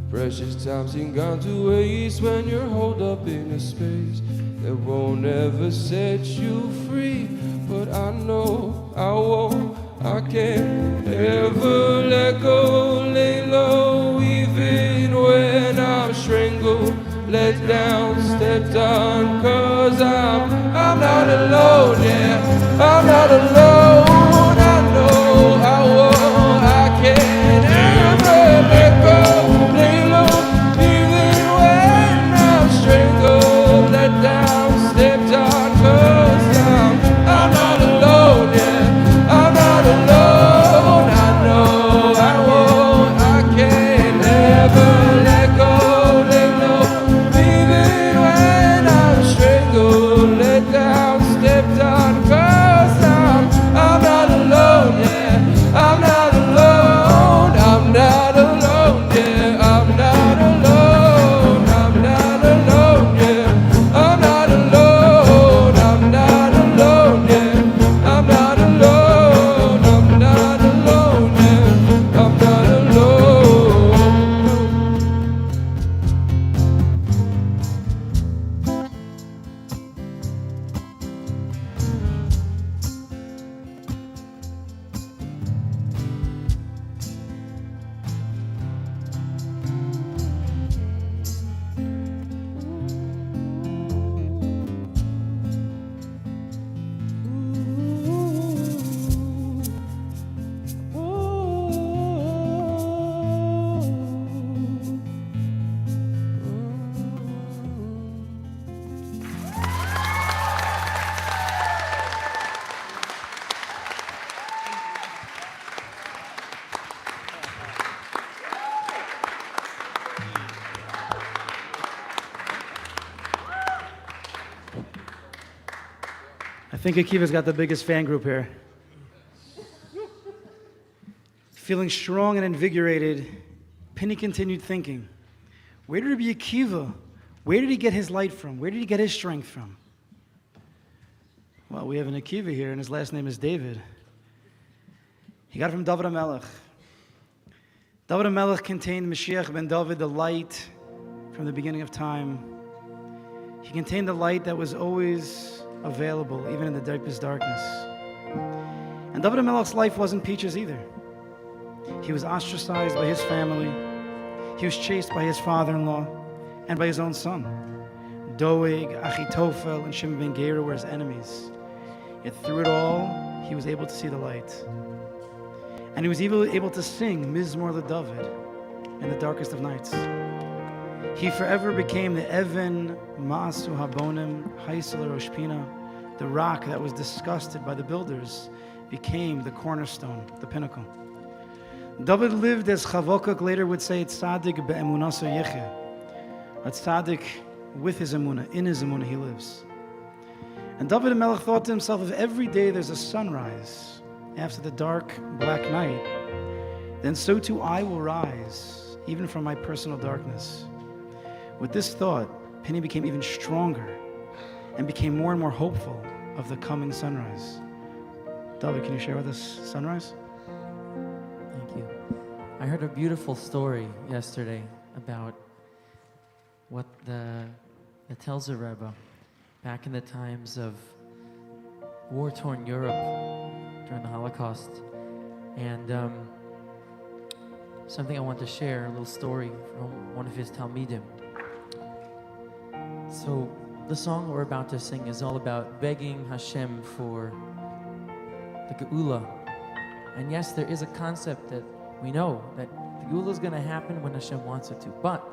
Precious time seem gone to waste when you're holed up in a space that won't ever set you free. But I know I won't, I can't ever let go. Lay low even when I'm strangled, let down, stepped on. Cause I'm I'm not alone, yeah, I'm not alone. I know I won't, I can't ever let go, lay low, even when I'm strangled, let down, stepped on, 'cause I'm not alone, yeah, I'm not alone. I know I won't, I can't ever let go, lay low, even when I'm strangled, let down, stepped on, 'cause I'm not alone, yeah, I'm not alone, I'm not alone, yeah, I'm not alone, I'm not alone, yeah, I'm not alone, I'm not alone, yeah, I'm not alone, I'm not alone, yeah, I'm not alone. I think Akiva's got the biggest fan group here. Feeling strong and invigorated, Penny continued thinking, where did Rabbi Akiva, where did he get his light from? Where did he get his strength from? Well, we have an Akiva here, and his last name is David. He got it from David HaMelech. David HaMelech contained Mashiach ben David, the light from the beginning of time. He contained the light that was always available, even in the deepest darkness. And David HaMelech's life wasn't peaches either. He was ostracized by his family. He was chased by his father-in-law and by his own son. Doeg, Achitophel, and Shimon ben Gera were his enemies. Yet through it all, he was able to see the light. And he was able to sing Mizmor LeDavid in the darkest of nights. He forever became the Even Ma'asu Habonim Haisel Rosh Pina, the rock that was disgusted by the builders, became the cornerstone, the pinnacle. David lived, as Chavokuk later would say, Tzadik be'emunaso yecheh. A tzaddik with his emunah, in his emunah he lives. And David HaMelech thought to himself, if every day there's a sunrise after the dark, black night, then so too I will rise, even from my personal darkness. With this thought, Penny became even stronger and became more and more hopeful of the coming sunrise. David, can you share with us sunrise? Thank you. I heard a beautiful story yesterday about what the Telzer Rebbe, back in the times of war-torn Europe during the Holocaust, and something I want to share, a little story from one of his Talmidim. So the song we're about to sing is all about begging Hashem for the Geula. And yes, there is a concept that we know that the Geula is going to happen when Hashem wants it to. But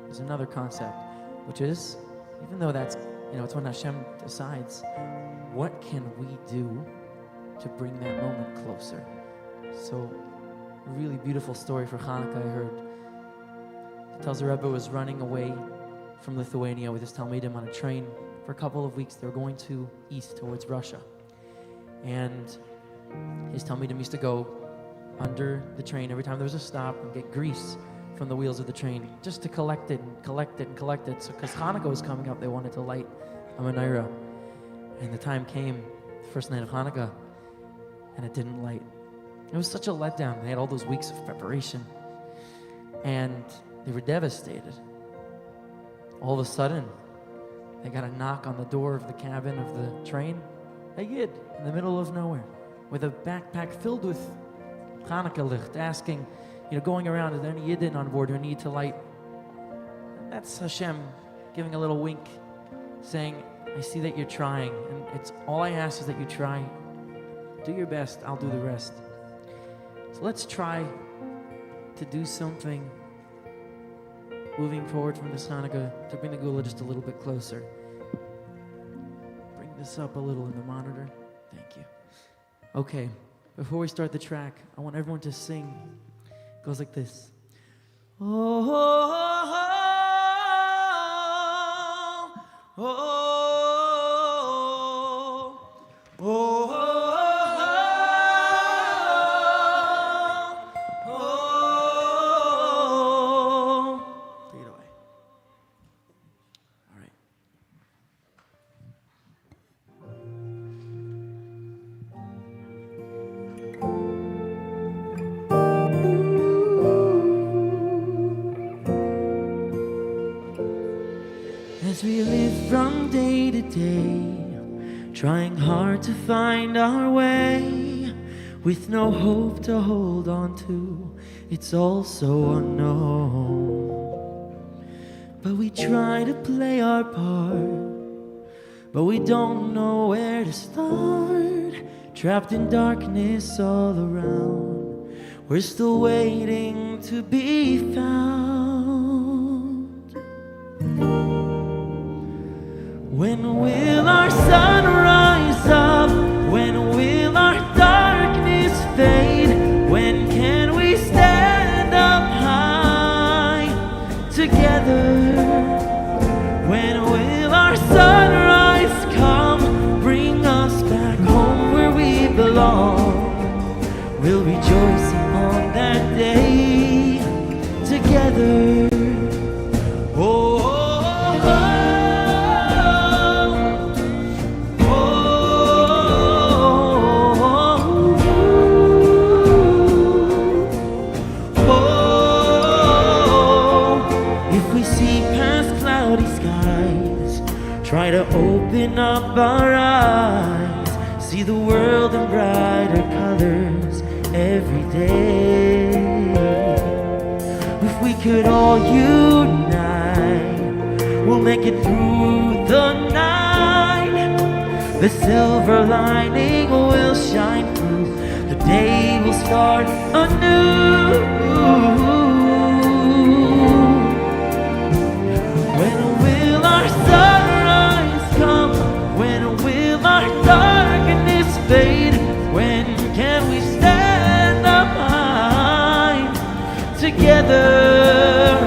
there's another concept, which is, even though that's, it's when Hashem decides, what can we do to bring that moment closer? So, a really beautiful story for Chanukah I heard. It tells the Rebbe was running away from Lithuania with his Talmidim on a train for a couple of weeks. They were going to east towards Russia. And his Talmidim used to go under the train every time there was a stop and get grease from the wheels of the train just to collect it and collect it and collect it. So because Hanukkah was coming up, they wanted to light a menorah. And the time came, the first night of Hanukkah, and it didn't light. It was such a letdown. They had all those weeks of preparation. And they were devastated. All of a sudden, they got a knock on the door of the cabin of the train. A Yid in the middle of nowhere with a backpack filled with Chanukah licht, asking, going around, is there any Yidden on board who need to light? And that's Hashem giving a little wink, saying, I see that you're trying, and it's all I ask is that you try. Do your best, I'll do the rest. So let's try to do something moving forward from the Chanukah to bring the Gula just a little bit closer. Bring this up a little in the monitor. Thank you. Okay, before we start the track, I want everyone to sing. It goes like this. Oh, oh, oh, oh, oh, oh, oh. Take it away. All right. As we live from day to day, trying hard to find our way, with no hope to hold on to, it's all so unknown. But we try to play our part, but we don't know where to start. Trapped in darkness all around, we're still waiting to be found. When will our sun rise up? When will our darkness fade? When can we stand up high together? When will our sunrise come? Bring us back home where we belong. We'll rejoice on that day together. Oh, try to open up our eyes, see the world in brighter colors every day. If we could all unite, we'll make it through the night. The silver lining will shine through, the day will start anew. When will our sunrise come? When will our darkness fade? When can we stand up high together?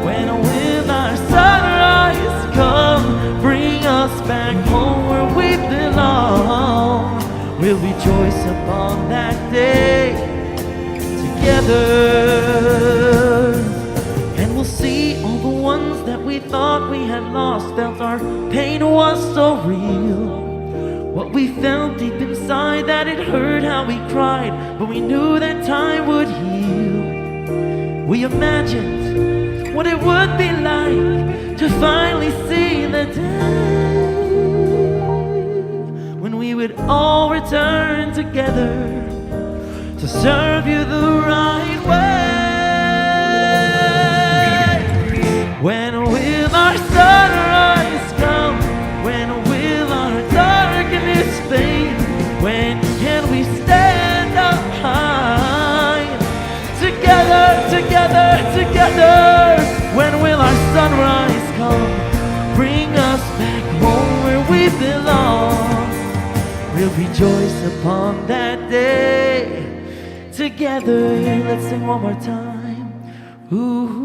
When will our sunrise come? Bring us back home where we belong. We'll rejoice upon that day together. And we'll see all the ones that we thought we had lost, felt our pain was so real. What we felt deep inside, that it hurt how we cried, but we knew that time would heal. We imagined what it would be like to finally see the day when we would all return together to serve you the right way. When will our sunrise come? When will our darkness fade? When can we stand up high together, together, together? When will our sunrise come? Bring us back home where we belong. We'll rejoice upon that day together. Let's sing one more time. Ooh.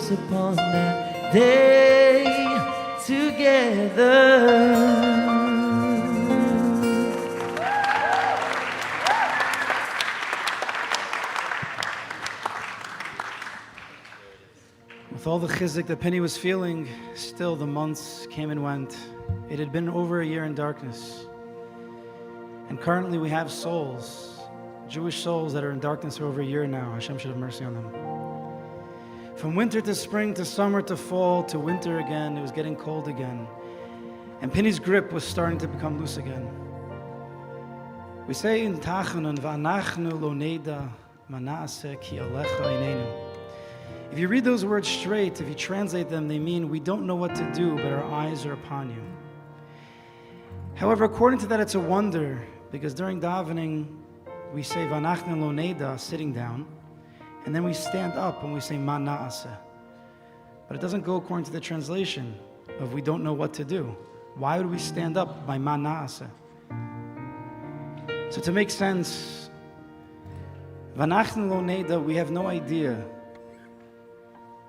Upon that day together. With all the chizuk that Penny was feeling, still the months came and went. It had been over a year in darkness. And currently we have souls, Jewish souls that are in darkness for over a year now. Hashem should have mercy on them. From winter to spring to summer to fall to winter again, it was getting cold again. And Penny's grip was starting to become loose again. We say in Tachanun, V'anachnu lo neda ma na'aseh ki alecha einenu. If you read those words straight, if you translate them, they mean we don't know what to do, but our eyes are upon you. However, according to that, it's a wonder, because during davening, we say V'anachnu lo neda, sitting down, and then we stand up and we say ma na'aseh. But it doesn't go according to the translation of we don't know what to do. Why would we stand up by ma na'aseh? So to make sense, V'anachnu lo neda, we have no idea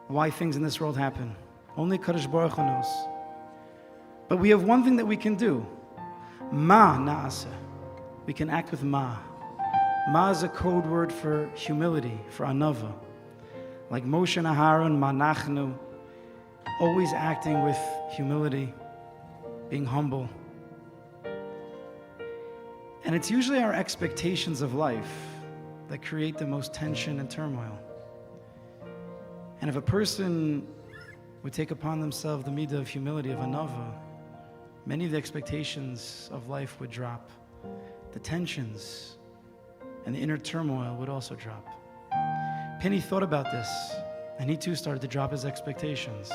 why things in this world happen. Only Kadosh Baruch Hu knows. But we have one thing that we can do. Ma na'aseh. We can act with ma. Ma is a code word for humility, for anava. Like Moshe and Aharon, ma nachnu, always acting with humility, being humble. And it's usually our expectations of life that create the most tension and turmoil. And if a person would take upon themselves the midah of humility, of anava, many of the expectations of life would drop. The tensions and the inner turmoil would also drop. Penny thought about this, and he too started to drop his expectations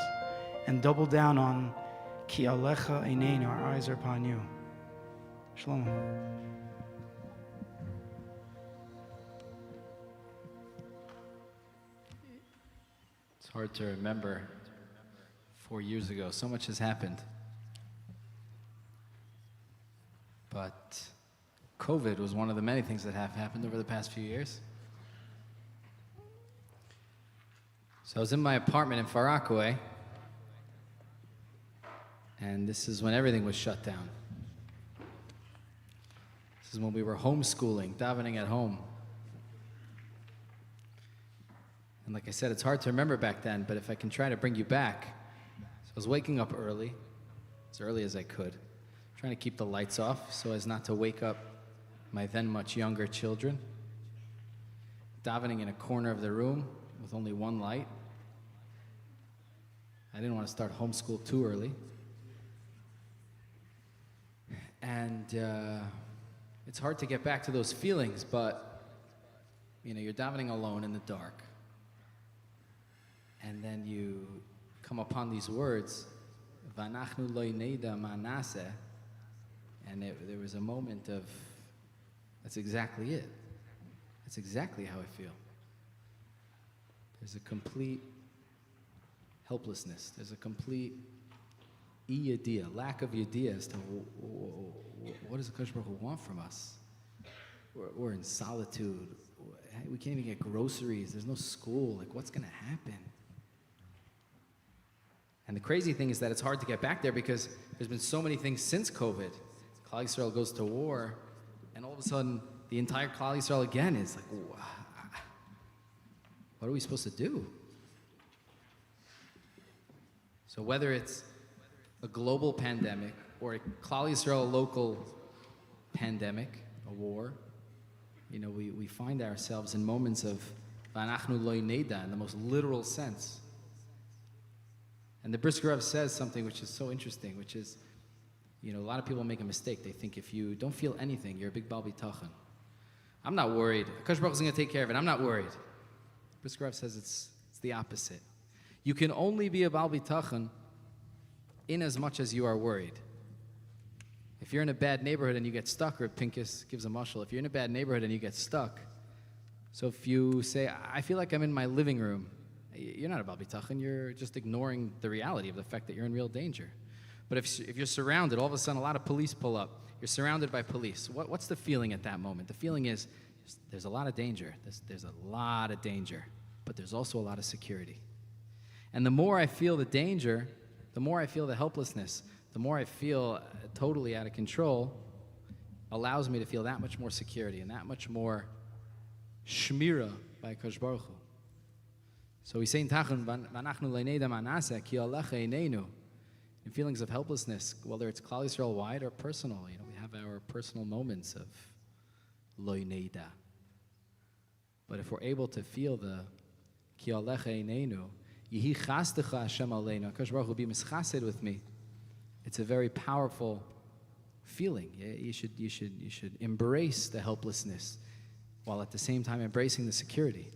and double down on Ki alecha eineinu, our eyes are upon you. Shalom. It's hard to remember 4 years ago. So much has happened. But COVID was one of the many things that have happened over the past few years. So I was in my apartment in Far Rockaway, and this is when everything was shut down. This is when we were homeschooling, davening at home. And like I said, it's hard to remember back then, but if I can try to bring you back. So I was waking up early as I could, trying to keep the lights off so as not to wake up my then much younger children, davening in a corner of the room with only one light. I didn't want to start homeschool too early. And it's hard to get back to those feelings, but you're davening alone in the dark. And then you come upon these words, V'anachnu lo neda ma na'aseh, and there was a moment of, that's exactly it. That's exactly how I feel. There's a complete helplessness. There's a complete yediyah, lack of yediyah as to what does the Kadosh Baruch Hu want from us? We're in solitude. We can't even get groceries. There's no school. Like, what's going to happen? And the crazy thing is that it's hard to get back there because there's been so many things since COVID. Klal Yisrael goes to war, and all of a sudden, the entire Klal Yisrael again is like, what are we supposed to do? So whether it's a global pandemic or a Klal Yisrael local pandemic, a war, we find ourselves in moments of V'anachnu lo neda in the most literal sense. And the Brisker Rebbe says something which is so interesting, which is, a lot of people make a mistake. They think if you don't feel anything, you're a big Baal Bitachon. I'm not worried. Akash Baruch Hu is going to take care of it. I'm not worried. Brisker Rebbe says it's the opposite. You can only be a Baal Bitachon in as much as you are worried. If you're in a bad neighborhood and you get stuck, or Pincus gives a mashal, if you're in a bad neighborhood and you get stuck, so if you say, I feel like I'm in my living room, you're not a Baal Bitachon, you're just ignoring the reality of the fact that you're in real danger. But if you're surrounded, all of a sudden a lot of police pull up, you're surrounded by police. What's the feeling at that moment? The feeling is, there's a lot of danger. There's a lot of danger, but there's also a lot of security. And the more I feel the danger, the more I feel the helplessness, the more I feel totally out of control, allows me to feel that much more security and that much more shmira by Kadosh Baruch Hu. So we say in Tachon, V'anachnu lo neda ma na'aseh, ki alecha eineinu. In feelings of helplessness, whether it's Klal Yisrael wide or personal, we have our personal moments of lo neda. But if we're able to feel the ki alecha eineinu, Yehi chastecha Hashem aleinu. Akash Baruch Hu be mischased with me. It's a very powerful feeling. You should embrace the helplessness while at the same time embracing the security.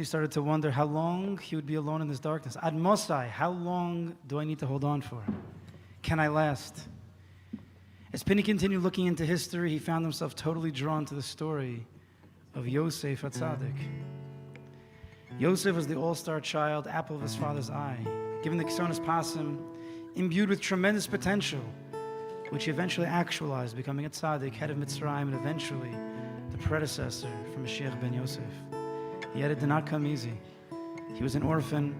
Started to wonder how long he would be alone in this darkness. Ad Mosai, how long do I need to hold on for? Can I last? As Penny continued looking into history, he found himself totally drawn to the story of Yosef HaTzadik. Yosef was the all-star child, apple of his father's eye, given the Kisonis Pasim, imbued with tremendous potential, which he eventually actualized, becoming a tzaddik, head of Mitzrayim, and eventually the predecessor for Mashiach ben Yosef. Yet it did not come easy. He was an orphan,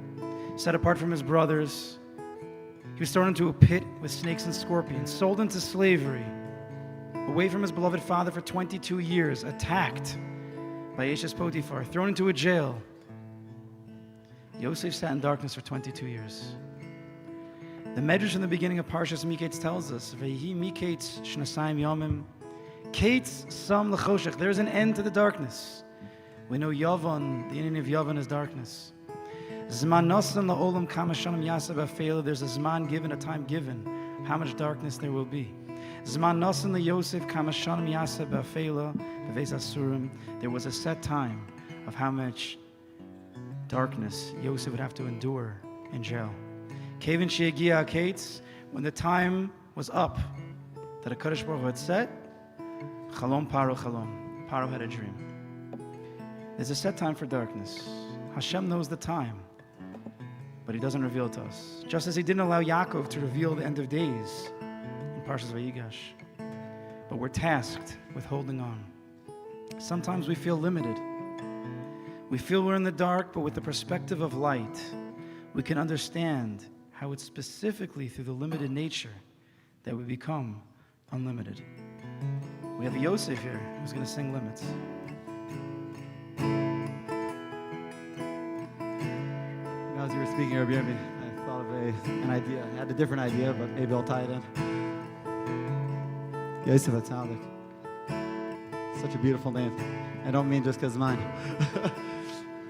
set apart from his brothers. He was thrown into a pit with snakes and scorpions, sold into slavery, away from his beloved father for 22 years, attacked by Eshes Potiphar, thrown into a jail. Yosef sat in darkness for 22 years. The Medrash in the beginning of Parshas Miketz tells us, V'yehi Miketz shnasayim yomim, Ketz sam l'choshech. There's an end to the darkness. We know Yavon, the meaning of Yavon is darkness. Zman nasan la'olam kama shanim yaseh b'afela. There's a zman given, a time given, how much darkness there will be. Zman nasan la'Yosef kama shanim yaseh b'afela b'veis asurim. There was a set time of how much darkness Yosef would have to endure in jail. Kevin she'egia Ketz, when the time was up that HaKadosh Baruch Hu had set, Chalom Paro Chalom. Paro had a dream. There's a set time for darkness. Hashem knows the time, but He doesn't reveal it to us. Just as He didn't allow Yaakov to reveal the end of days in Parshas Vayigash. But we're tasked with holding on. Sometimes we feel limited. We feel we're in the dark, but with the perspective of light, we can understand how it's specifically through the limited nature that we become unlimited. We have a Yosef here who's going to sing Limits. As you were speaking, Rabbi, I thought of an idea. I had a different idea, but maybe I'll tie it in. Yosef Atzadik. Such a beautiful name. I don't mean just because it's mine,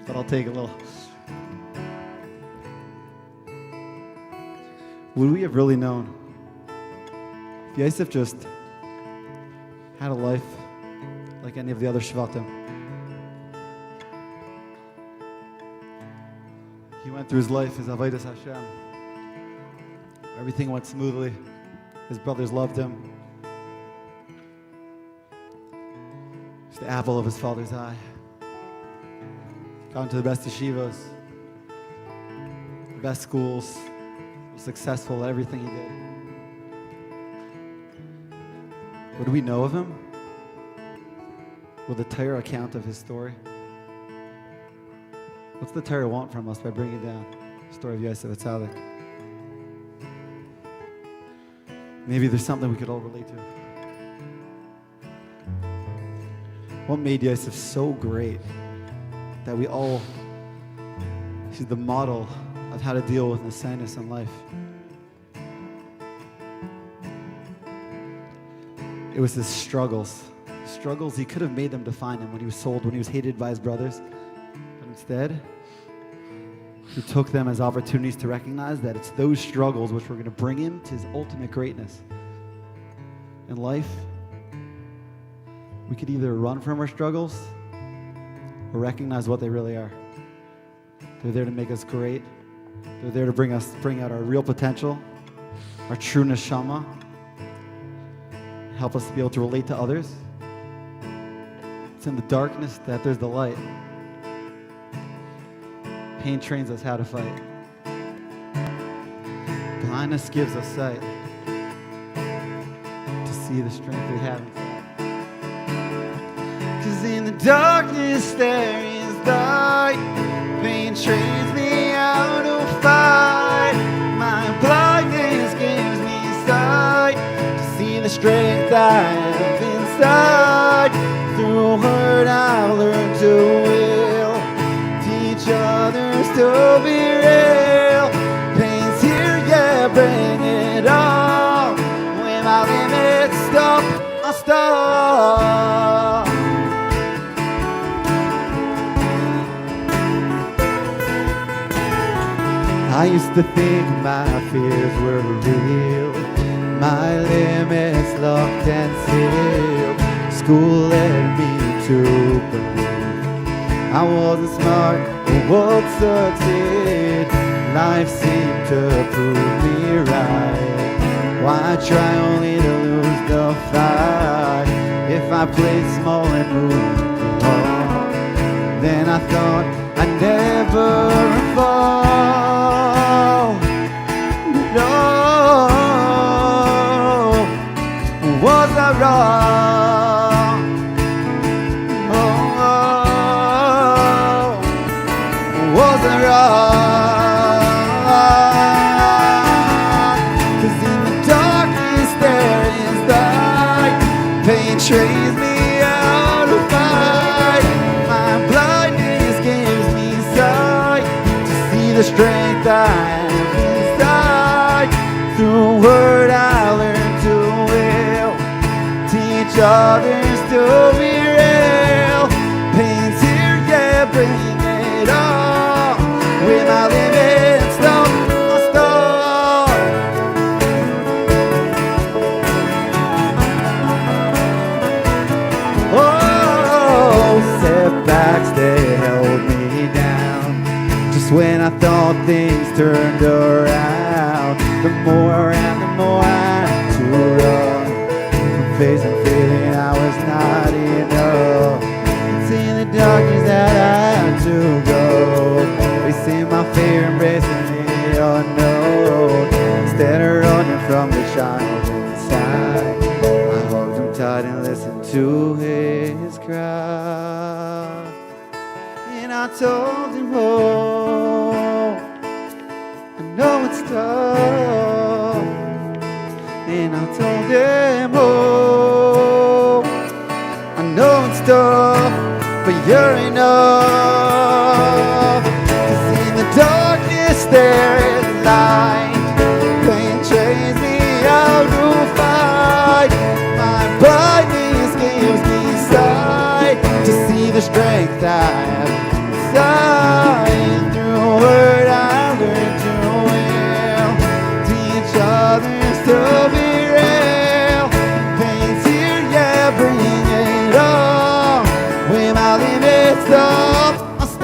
but I'll take a little. Would we have really known if Yosef just had a life like any of the other Shvatim? He went through his life as Avodas Hashem. Everything went smoothly. His brothers loved him. He's the apple of his father's eye. Got into the best yeshivas, the best schools, was successful at everything he did. What do we know of him? Well, the Torah account of his story. What's the Torah want from us by bringing down the story of Yosef Atzadik? Maybe there's something we could all relate to. What made Yosef so great that we all see the model of how to deal with Nisanis in life? It was his struggles. Struggles, he could have made them define him when he was sold, when he was hated by his brothers. But instead, he took them as opportunities to recognize that it's those struggles which were going to bring him to his ultimate greatness. In life, we could either run from our struggles or recognize what they really are. They're there to make us great. They're there to bring out our real potential, our true neshama, help us to be able to relate to others. It's in the darkness that there's the light. Pain trains us how to fight. Blindness gives us sight to see the strength we have inside. 'Cause in the darkness there is light. Pain trains me how to fight. My blindness gives me sight to see the strength I have inside. Through hurt I'll learn to will. Teach others to be real. Pain's here, yeah, bring it on. When my limits stop, I'll stop. I used to think my fears were real, my limits locked and sealed. School led me to believe I wasn't smart or would succeed. Life seemed to prove me right. Why try only to lose the fight? If I played small and moved along, then I thought I'd never fall. No, was I wrong? Was I wrong? 'Cause in the darkness there is light. Pain trains me how to fight. My blindness gives me sight to see the strength I have inside. others to be real. Pain's here, yeah, bring it on. With my limits, stop, stop. Oh, setbacks, they held me down. Just when I thought things turned around, the more and the more I had to run from facing feeling I was not enough. It's in the darkness that I had to go, facing my fear, embracing the unknown. Instead of running from the child inside, I hugged him tight and listened to his cry. And I told him, oh, I know it's tough. And I told him, oh, I know it's tough, but you're enough. 'Cause in the darkness there is light. Pain trains me how to fight. My blindness gives me sight to see the strength I have inside. Through word I learned to will, teach others to be real. Pain's here, yeah, bring it on. When my limits stop, I stop.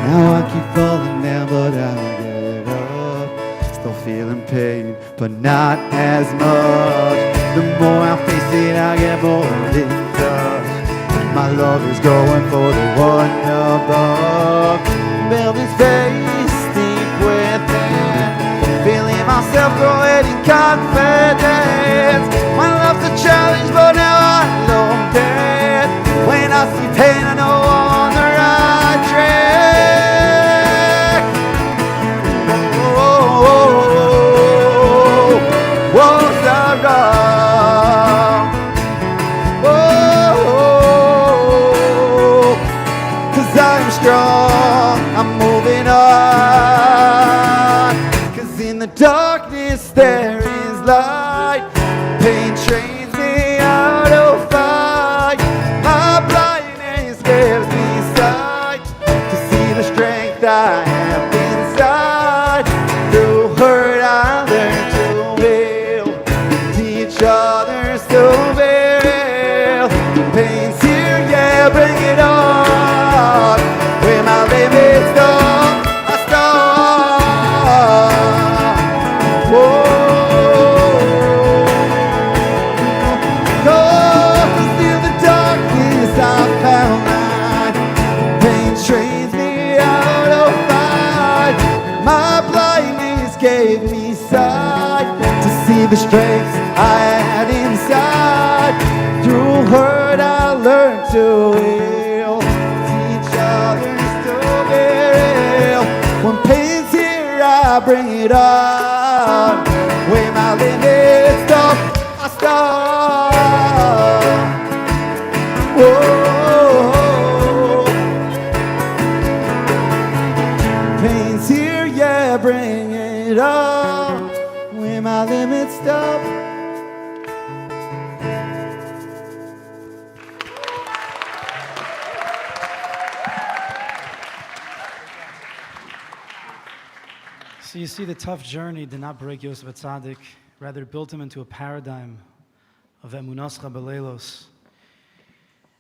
Now I keep falling down, but I get up. Still feeling pain, but not as much. The more I face it, I get more in touch. My love is going for the one above. Building space deep within, feeling myself growing in confidence. My love's a challenge, but now I don't care. When I see pain, I know I'm on the right track. Was I wrong? Oh, 'cause I'm strong, I'm moving on. 'Cause in the darkness there is light. Pain trains me how to fight. My blindness gives me sight to see the strength I have inside. Through hurt I learn to heal, teach others to be real. Pain's here, yeah, bring it on. Where my limits stop, I stop. Whoa. No, 'cause in the darkness I found light. Pain trains me how to fight. My blindness gave me sight to see the strengths I had inside. Through hurt I learned to heal, teach others to be real. When pain's here I bring it on. When my limits stop, I stop. Whoa. Pain's here, yeah, bring it on. When my limits stop. So you see, the tough journey did not break Yosef Tzaddik, rather it built him into a paradigm of emunascha belelos.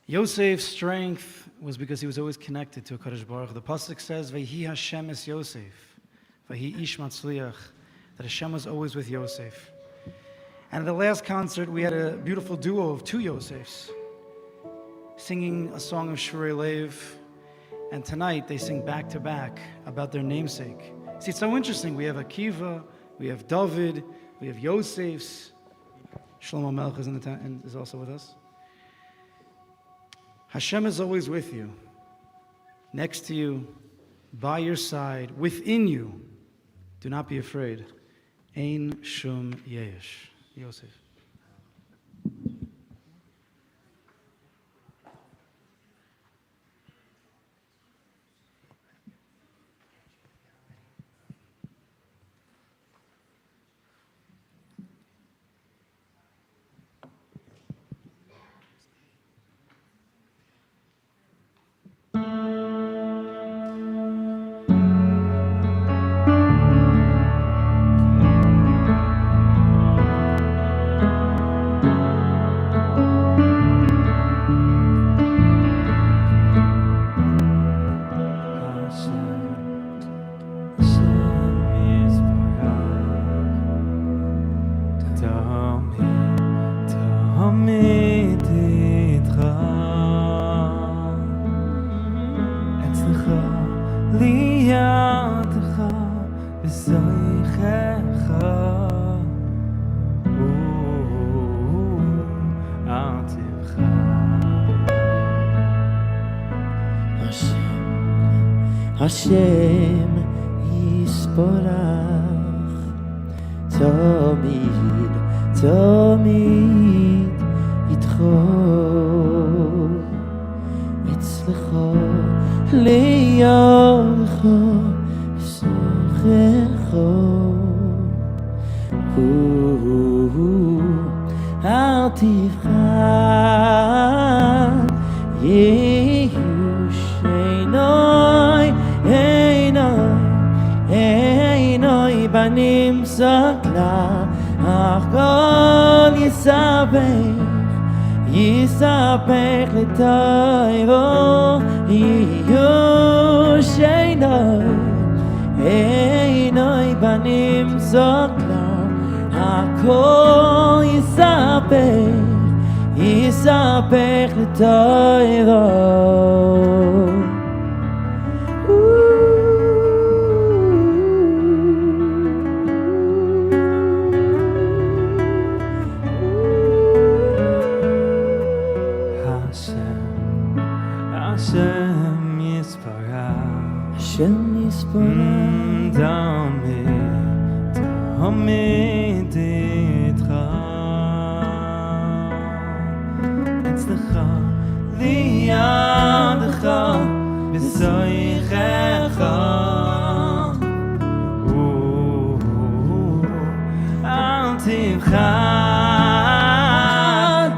Yosef's strength was because he was always connected to HaKadosh Baruch Hu. The pasuk says, "Vayhi Hashem es Yosef, vayhi ish matzliach," that Hashem was always with Yosef. And at the last concert, we had a beautiful duo of two Yosefs singing a song of Shurei Lev, and tonight they sing back to back about their namesake. See, it's so interesting. We have Akiva, we have David, we have Yosef's. Shlomo Melech is and is also with us. Hashem is always with you, next to you, by your side, within you. Do not be afraid. Ein shum yesh. Yosef. liyadecha, liyadecha, v'zoichecha. Al tibchar. Hashem yisborach, Tomid, Tomid itcho, Etzlecho, Leyocho, Sechecho. Al tibchar, Yehush einoi, einoi, einoi banim sakla, Achol yisabech, yisabech l'toivo, Yehush einoi, einoi banim sakla, Achol yisabech, yisabech l'toivo. Hashem yisparach, Hashem yisparach, Tamid, Tamid itcha, Etzlecha, liyadecha, v'zoichecha. Al tibchar,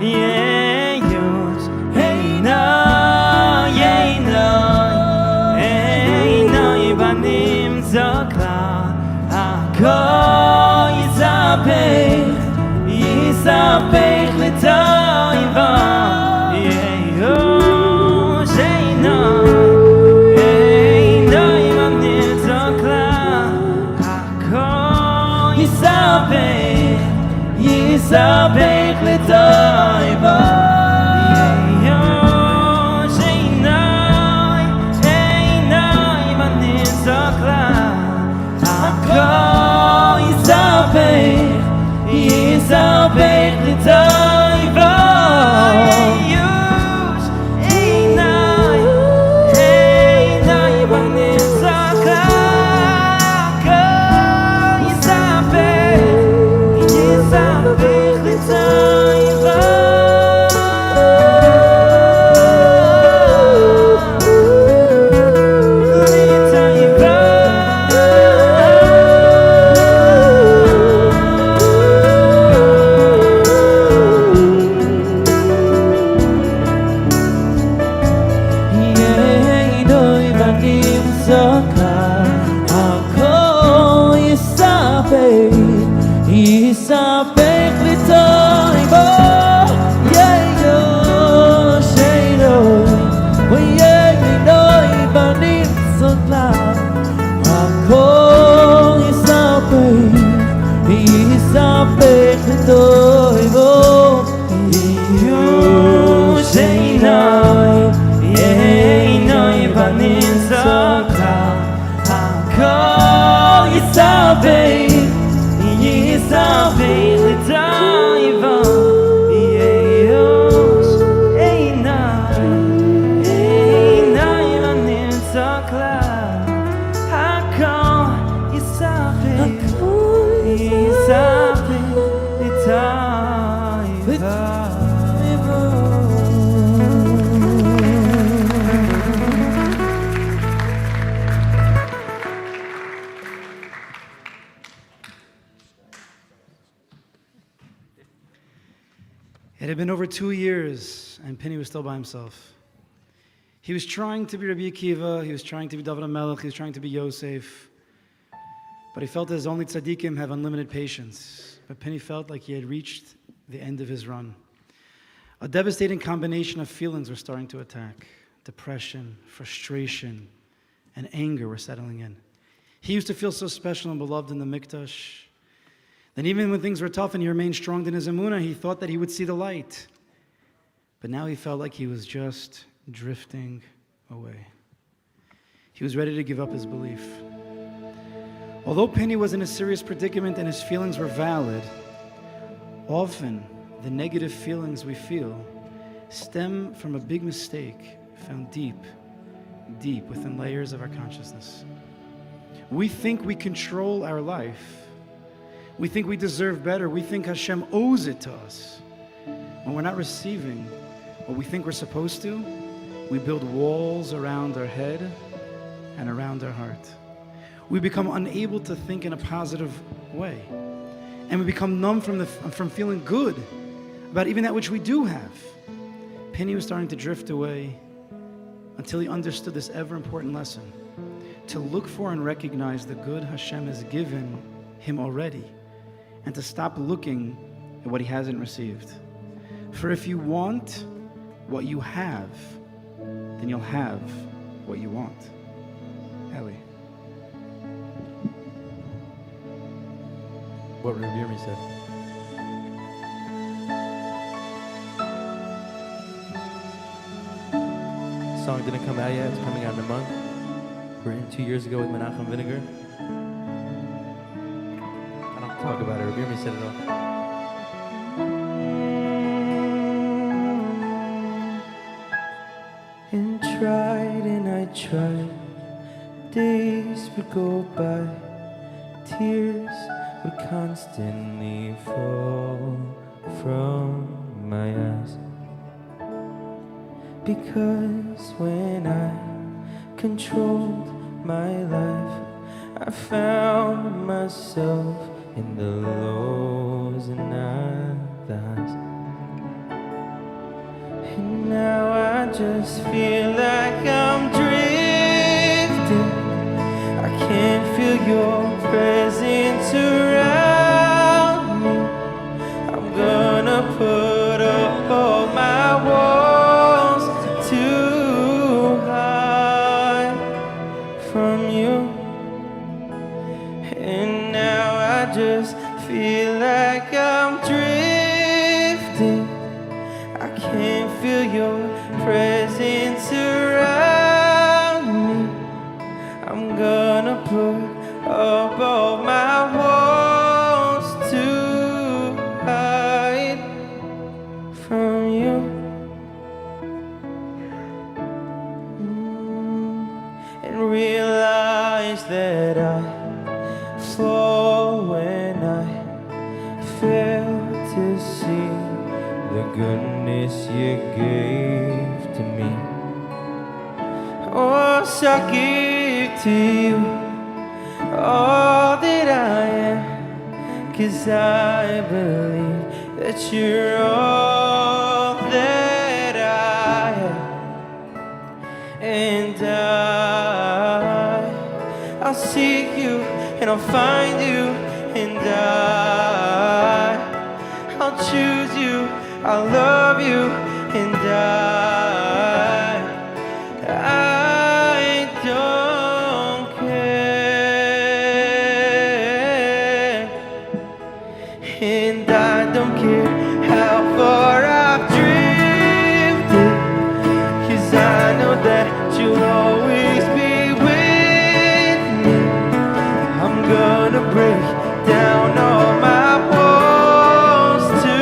Yehush einoi, einoi, einoi banim zokla, Hakol yisabech, yisabech l'toivo. Yehush einoi, einoi banim zokla, Hakol yisabech, yisabech l'toivo. Yehush einoi, einoi banim zokla, Hakol yisabech, yisabech l'toivo. Yehush einoi, einoi banim zokla, Hakol yisabech, yisabech l'toivo. Yisabech l'toivo, Yehush einoi, v'yeinoi banim zokla, Hakol yisabech, yisabech l'toivo. Yehush einoi, einoi banim zokla, Hakol yisabech, yisabech l'toivo. Yehush einoi, einoi banim zokla, Hakol yisabech, yisabech It had been over 2 years, and Penny was still by himself. He was trying to be Rabbi Akiva, he was trying to be David HaMelech, he was trying to be Yosef, but he felt as only tzaddikim have unlimited patience. But Penny felt like he had reached the end of his run. A devastating combination of feelings were starting to attack. Depression, frustration, and anger were settling in. He used to feel so special and beloved in the Mikdash. Then even when things were tough and he remained strong in his emunah, he thought that he would see the light. But now he felt like he was just drifting away. He was ready to give up his belief. Although Penny was in a serious predicament and his feelings were valid, often the negative feelings we feel stem from a big mistake found deep within layers of our consciousness. We think we control our life. We think we deserve better. We think Hashem owes it to us. When we're not receiving what we think we're supposed to, we build walls around our head and around our heart. We become unable to think in a positive way. And we become numb from feeling good about even that which we do have. Penny was starting to drift away until he understood this ever important lesson: to look for and recognize the good Hashem has given him already, and to stop looking at what he hasn't received. For if you want what you have, then you'll have what you want. Ellie. What Rabbi Yirmi said. The song didn't come out yet. It's coming out in a month. Written 2 years ago with Menachem Vinegar. I don't talk about it. Rabbi Yirmi said it all. And I tried. Days would go by. Tears would constantly fall from my eyes. Because when I controlled my life, I found myself in the lows and not the highs. And now I just feel like I'm drifting. I can't feel your presence around me. I'm gonna put up all my walls to hide from you. And now I just feel like I'm drifting. I can't feel your presence around me. I'm gonna put up all my walls to hide from you. And realize that I fall when I fail to see the goodness you gave to me. Oh, suck it to you, all that I am, 'cause I believe that you're all that I am. And I'll seek you and I'll find you, and I'll choose you, I'll love you, and I don't care. And I don't care how far I've drifted, 'cause I know that you'll always be with me. I'm gonna break down all my walls to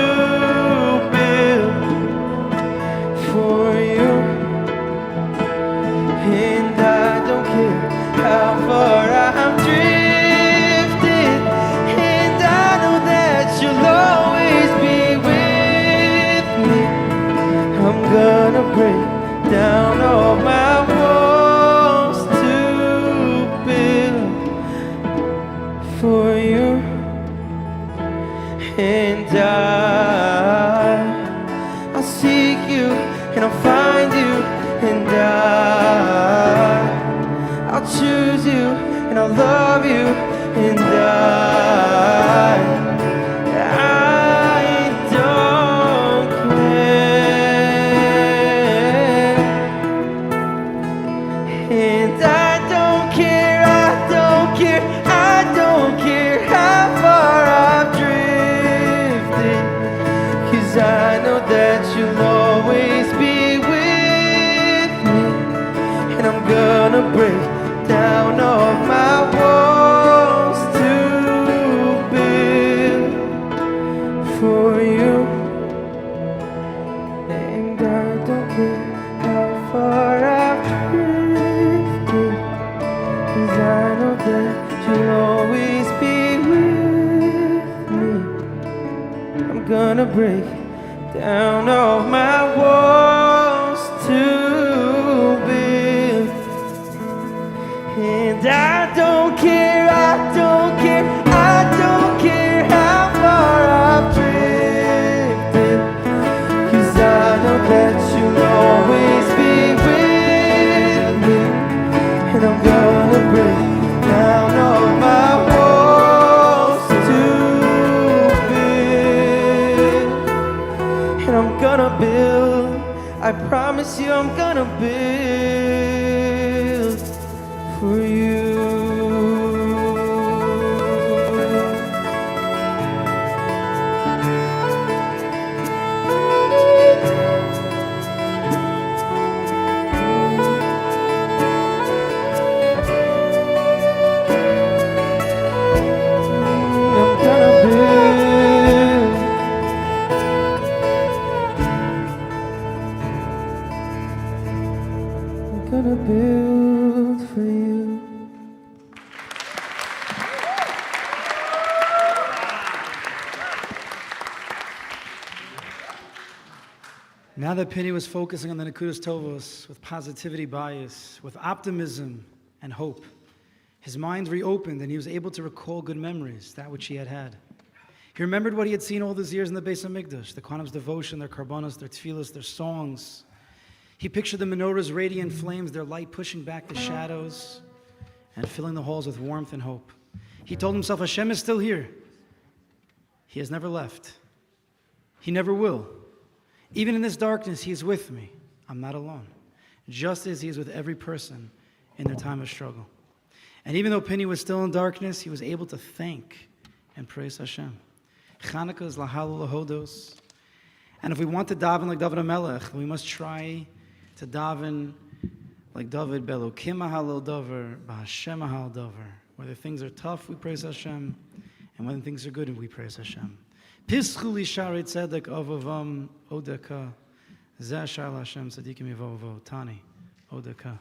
build for you. And I don't care how far I'm drifted, and I know that you'll always be with me. I'm gonna break down all my walls to build for you. And I'll seek you and I'll find you, and I'll choose you and I'll love you, and I don't care. And I don't care, I don't care, I don't care how far I've drifted, 'cause I know that you'll always be with me. And I'm gonna break you'll always be with me. I'm gonna break down all my walls to build. And I don't care, I don't care, I don't care how far I've drifted, 'cause I know that you'll always be with me. And I'm gonna break down all my walls to build. And I'm gonna build, I promise you I'm gonna build for you. I'm gonna build. I'm gonna build for you. Now that Penny was focusing on the Nekudas Tovos with positivity bias, with optimism and hope, his mind reopened and he was able to recall good memories, that which he had had. He remembered what he had seen all those years in the Beis HaMikdash, the Kohanim's devotion, their karbanos, their tefillos, their songs. He pictured the menorah's radiant flames, their light pushing back the shadows and filling the halls with warmth and hope. He told himself, Hashem is still here. He has never left. He never will. Even in this darkness, he is with me. I'm not alone. Just as he is with every person in their time of struggle. And even though Penny was still in darkness, he was able to thank and praise Hashem. Chanukah is lahalul lahodos. And if we want to daven like David HaMelech, we must try to daven like David Belokim halal davar, b'Hashem halal davar. Whether things are tough, we praise Hashem. And when things are good, we praise Hashem. Pischu li sharet tzedek avavam odeka. Zeh shar Hashem tzadikim yavovo. Tani odeka.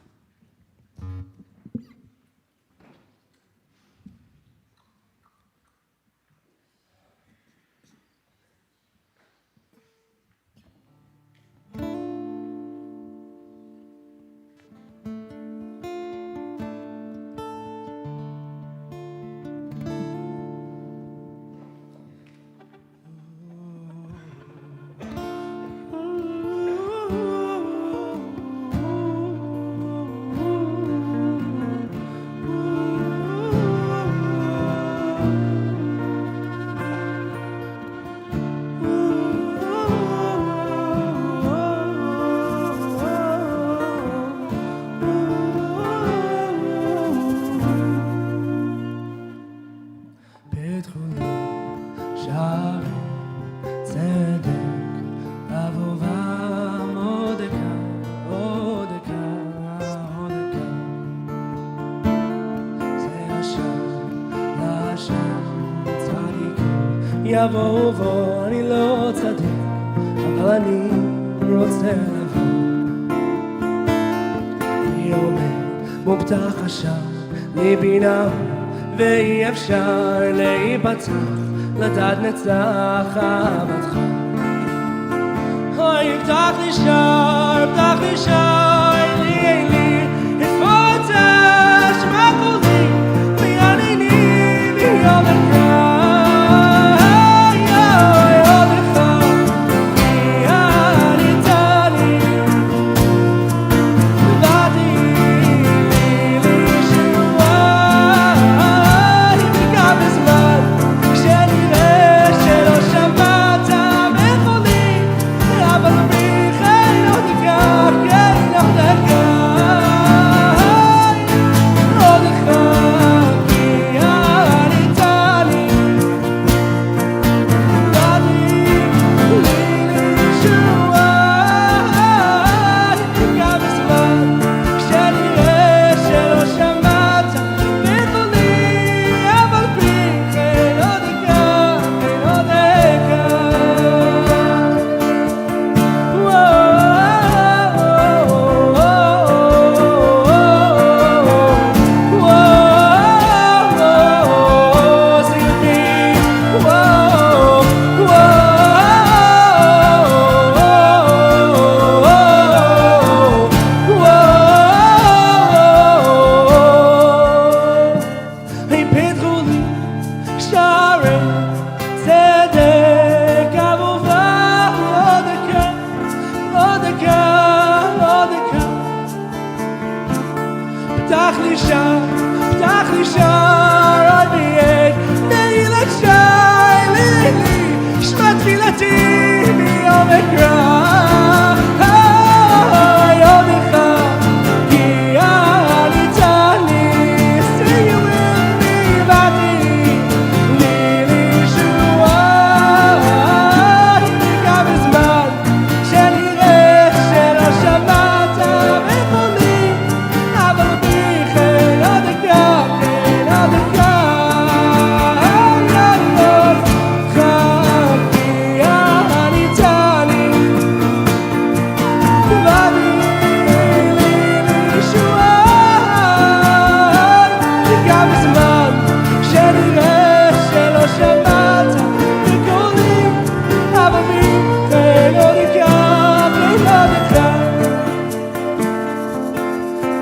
יבוא בוא, אני לא צדיק, אבל אני רוצה לבוא. אני אומר, מובטח עכשיו, ליבי נעול, ואי אפשר להיפצח, לדעת נצח אהבתך. אוי, הבטח לי שער, לי, התפוצץ, שמע לי, ויעניני מיום הקרב. Yeah. פתח לי שער עוד ביד נעילת שי לילי שמע תפילתי מיום אקרא יודך כי עלית לי see you with me באתי לי לישועה גם בזמן שנראה שלא שמעת בקולי אבל בי כן עוד דקה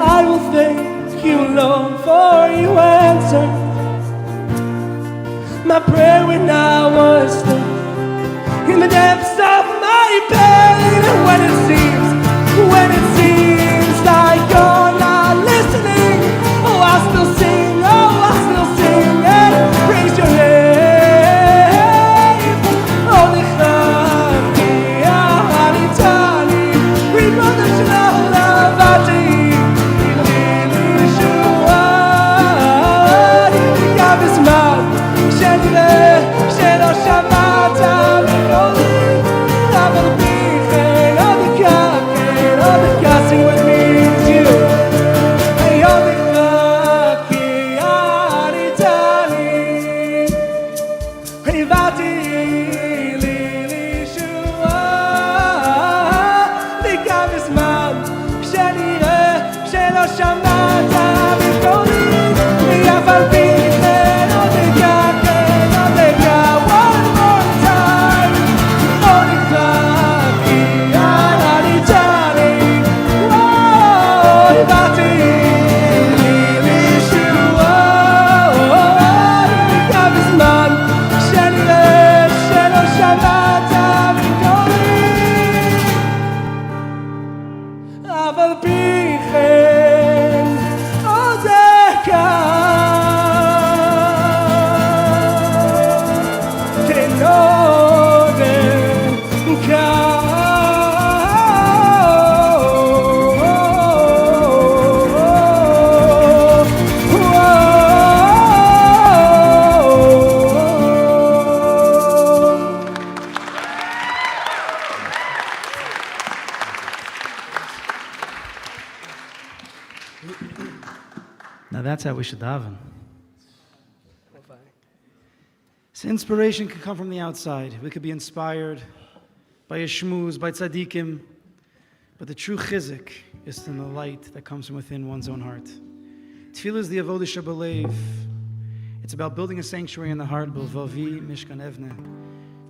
I will thank you, Lord, for you answered my prayer when I was stuck in the depths of my pain. And when it seems like you're not listening, oh, I'll still sing and praise your name. Oh, Nechaki, Aharitani, Rimona Shalala, Vati. שלא שמעת בקולי אבל בי כן עוד דקה sing with me it's you יודך כי ענית לי הבאתי לי לישועה דקה בזמן שנראה שלא שמעת בקולי אבל בי כן עוד דקה Now that's how we should daven. So inspiration can come from the outside. We could be inspired by a shmooze, by tzaddikim, but the true chizik is in the light that comes from within one's own heart. Tefillah is the avodah shabalev. It's about building a sanctuary in the heart, bilvavi mishkan evne,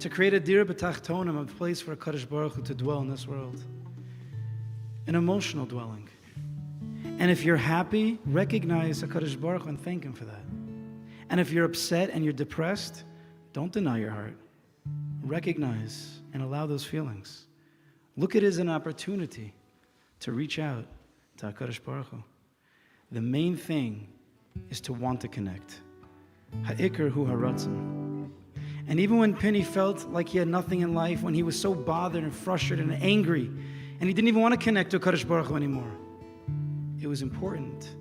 to create a dir b'tachtonim, a place for a Kadosh Baruch Hu to dwell in this world, an emotional dwelling. And if you're happy, recognize HaKadosh Baruch Hu and thank Him for that. And if you're upset and you're depressed, don't deny your heart. Recognize and allow those feelings. Look at it as an opportunity to reach out to HaKadosh Baruch Hu. The main thing is to want to connect. Ha'ikar hu haratzon. And even when Penny felt like he had nothing in life, when he was so bothered and frustrated and angry, and he didn't even want to connect to HaKadosh Baruch Hu anymore, it was important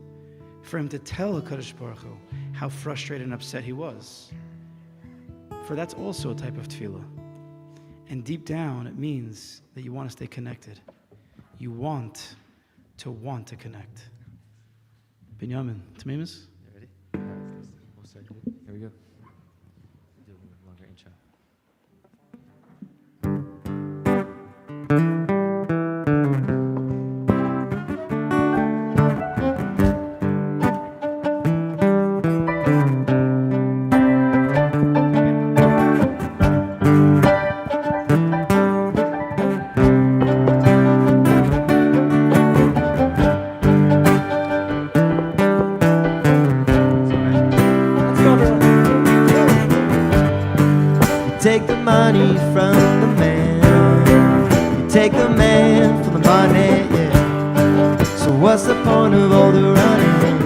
for him to tell HaKadosh Baruch Hu how frustrated and upset he was. For that's also a type of tefillah. And deep down, it means that you want to stay connected. You want to connect. Binyamin, Tamimus? Ready? Here we go. Do a longer intro. Take the money from the man. You take the man for the money, yeah. So what's the point of all the running?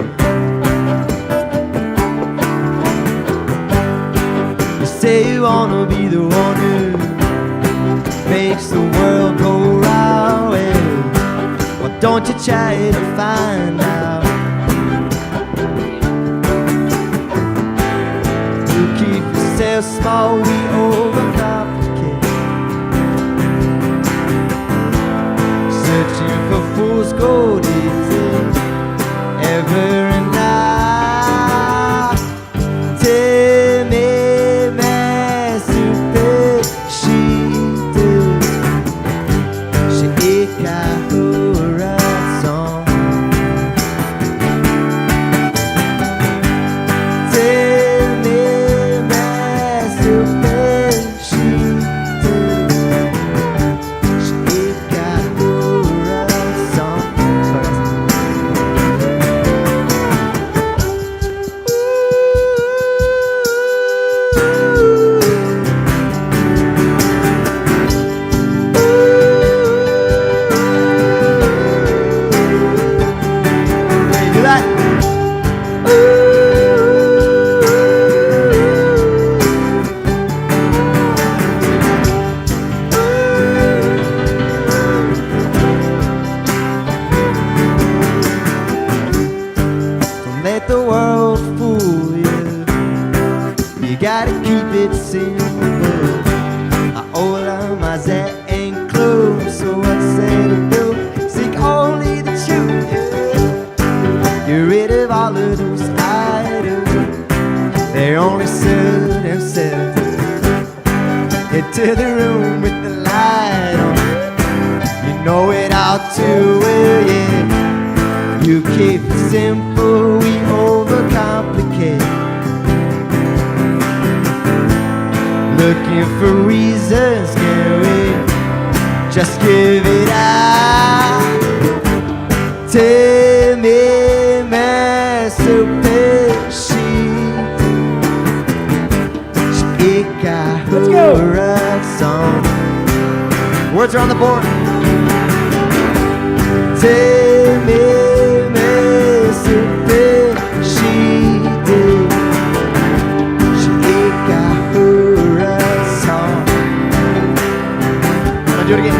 wanna be the one who makes the world go round. Well, why don't you try to find out? You keep yourself small, we overcomplicate. Searching for fool's gold, is it ever enough? Tell me, my super sheet, she got her right song. Tell me, my super sheet, she got her right song. Hey, do that. Don't let the world fool you. You gotta keep it simple. I owe my Zat and clothes, so what's there to do? Seek only the truth. Yeah. Get rid of all of those items. They only serve themselves. Head to the room with the light on. You know it all too well, yeah. You keep it simple, we overcomplicate. Looking for reasons, can we just give it out? Tell me, my super sheet, she got her right song. Words are on the board. Tell me, my super sheet, she got her right song. I'll do it again.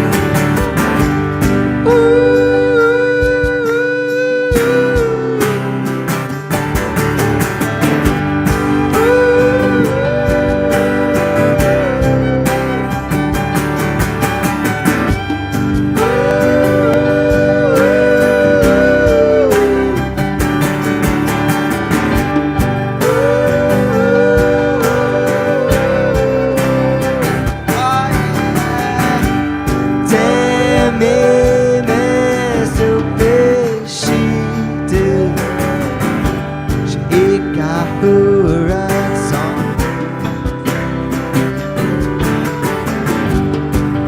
Tell me, my super sheet, she got her right song.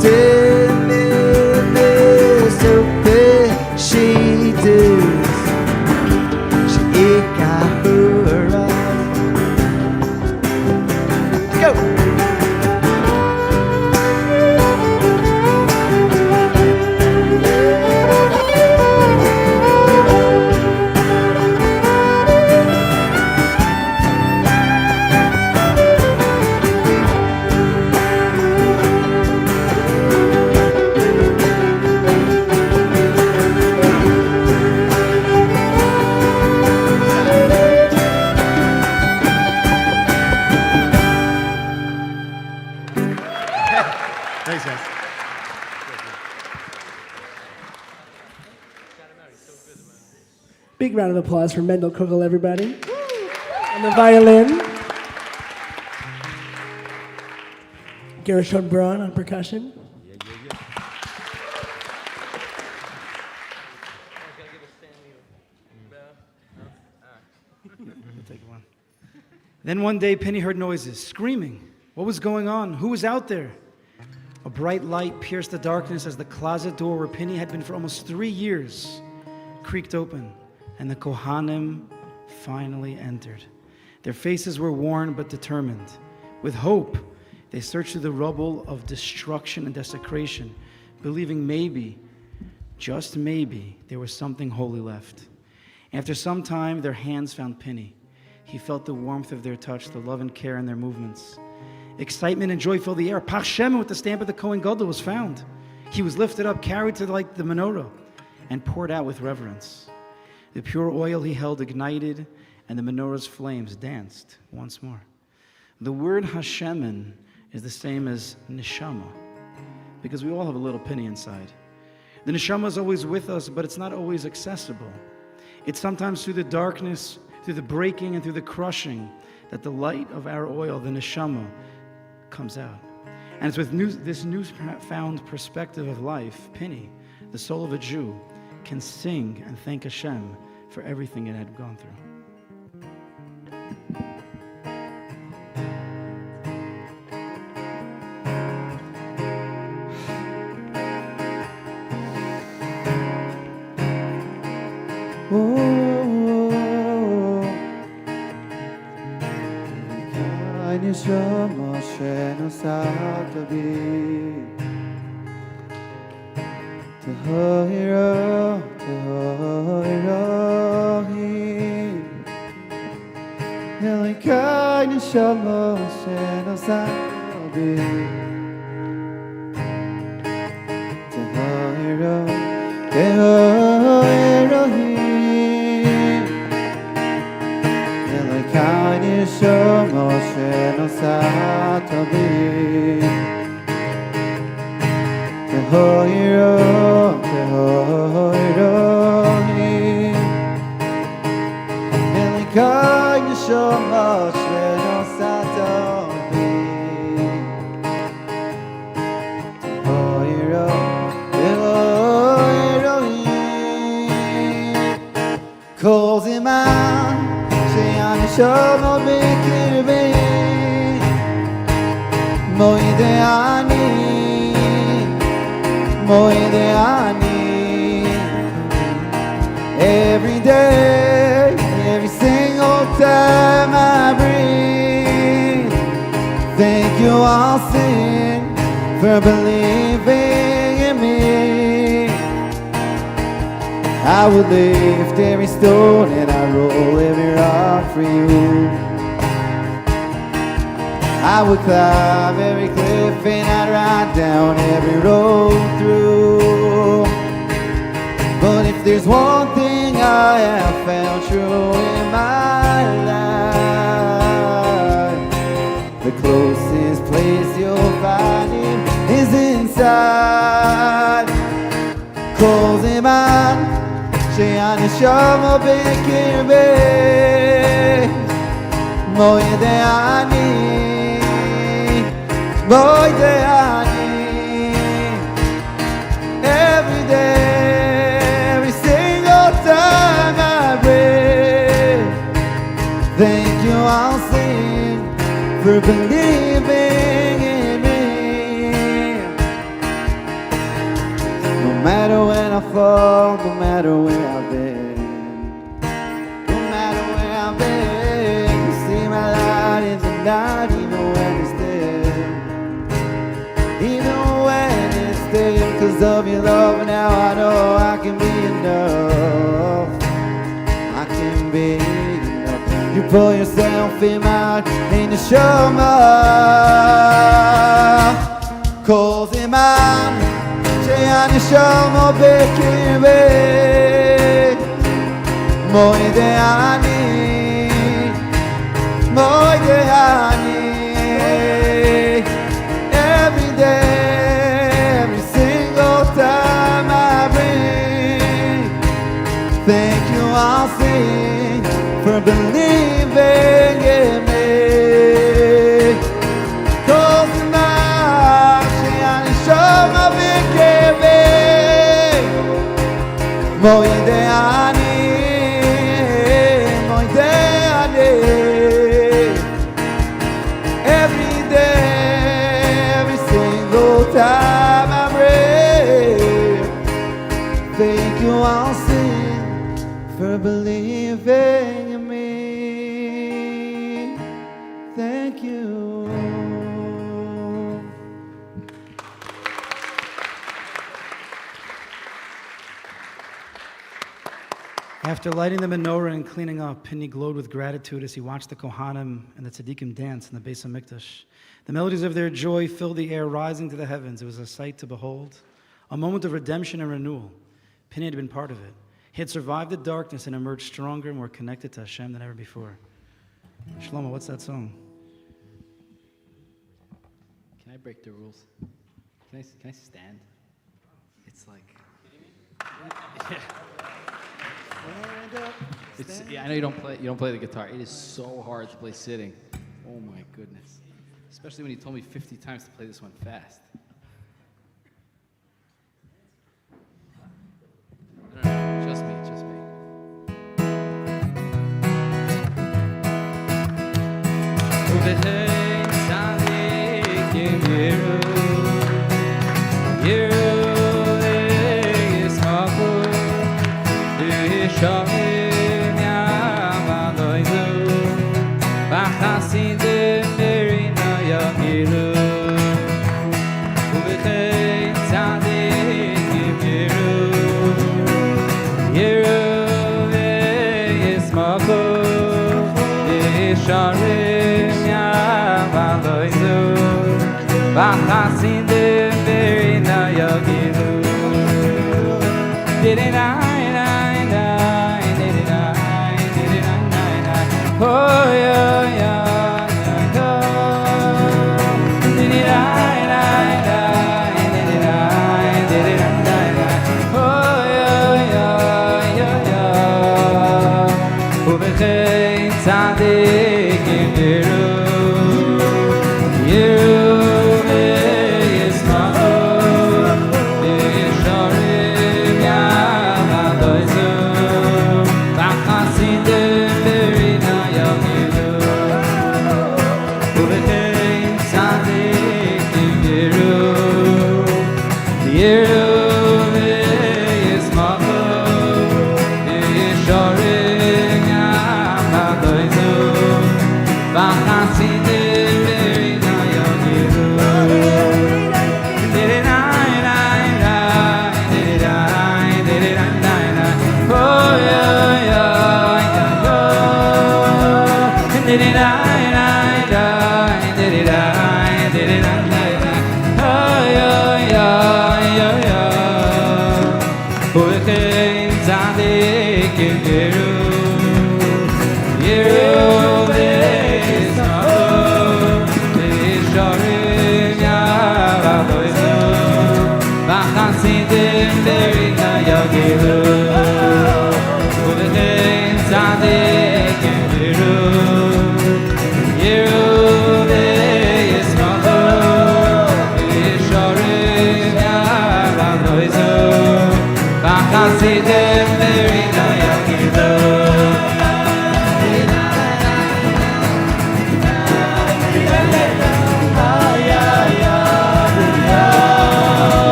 Tell me, my super sheet, she got her right. Let's go. Thanks, guys. Big round of applause for Mendel Kugel, everybody. On the violin. Gershon Braun on percussion. Then one day, Penny heard noises, screaming. What was going on? Who was out there? A bright light pierced the darkness as the closet door where Penny had been for almost 3 years creaked open, and the Kohanim finally entered. Their faces were worn but determined. With hope, they searched through the rubble of destruction and desecration, believing maybe, just maybe, there was something holy left. After some time, their hands found Penny. He felt the warmth of their touch, the love and care in their movements. Excitement and joy filled the air. Pach Shemen with the stamp of the Kohen Gadol was found. He was lifted up, carried to like the menorah, and poured out with reverence. The pure oil he held ignited, and the menorah's flames danced once more. The word Hashemen is the same as neshama, because we all have a little penny inside. The neshama is always with us, but it's not always accessible. It's sometimes through the darkness, through the breaking, and through the crushing that the light of our oil, the neshama, comes out. And it's with this newfound perspective of life, Penny, the soul of a Jew, can sing and thank Hashem for everything it had gone through. נשמה שנוסעת בי טהרה, טהרה היא אלוקי נשמה שנוסעת בי טהרה, טהרה היא אלוקי נשמה שנוסעת בי טהרה, טהרה היא אלוקי נשמה שנוסעת בי טהרה, טהרה היא כל זמן שהנשמה בקרבי מוידה אני every day, every single time I breathe. Thank you, I'll sing for believing in me. I would lift every stone and I roll every rock for you. I would climb every cliff and I'd ride down every road through. But if there's one thing I have found true in my life, the closest place you'll find him is inside. כל זמן שהנשמה בקרבי מוידה אני every day, every single time I breathe. Thank you, I'll sing for believing in me. No matter when I fall, no matter where I've been, no matter where I've been, you see my light in the night, even when it's dim. Even when it's dim, 'cause of your love, now I know I can be enough. I can be enough. You pull yourself in my neshama. כל זמן שהנשמה בקרבי מוידה אני every day, every single time I breathe. Thank you, I'll sing for believing in me. 'Cause now שהנשמה בקרבי מוידה אני every day, every single time I breathe. Thank you, I'll sing for believing in me. Thank you. After lighting the menorah and cleaning up, Pini glowed with gratitude as he watched the Kohanim and the Tzaddikim dance in the Beis HaMikdash. The melodies of their joy filled the air, rising to the heavens. It was a sight to behold, a moment of redemption and renewal. Pini had been part of it. He had survived the darkness and emerged stronger and more connected to Hashem than ever before. Shlomo, what's that song? Can I break the rules? Can I stand? It's like... Yeah. I know you don't play the guitar. It is so hard to play sitting. Oh my goodness. Especially when you told me 50 times to play this one fast. No, just me.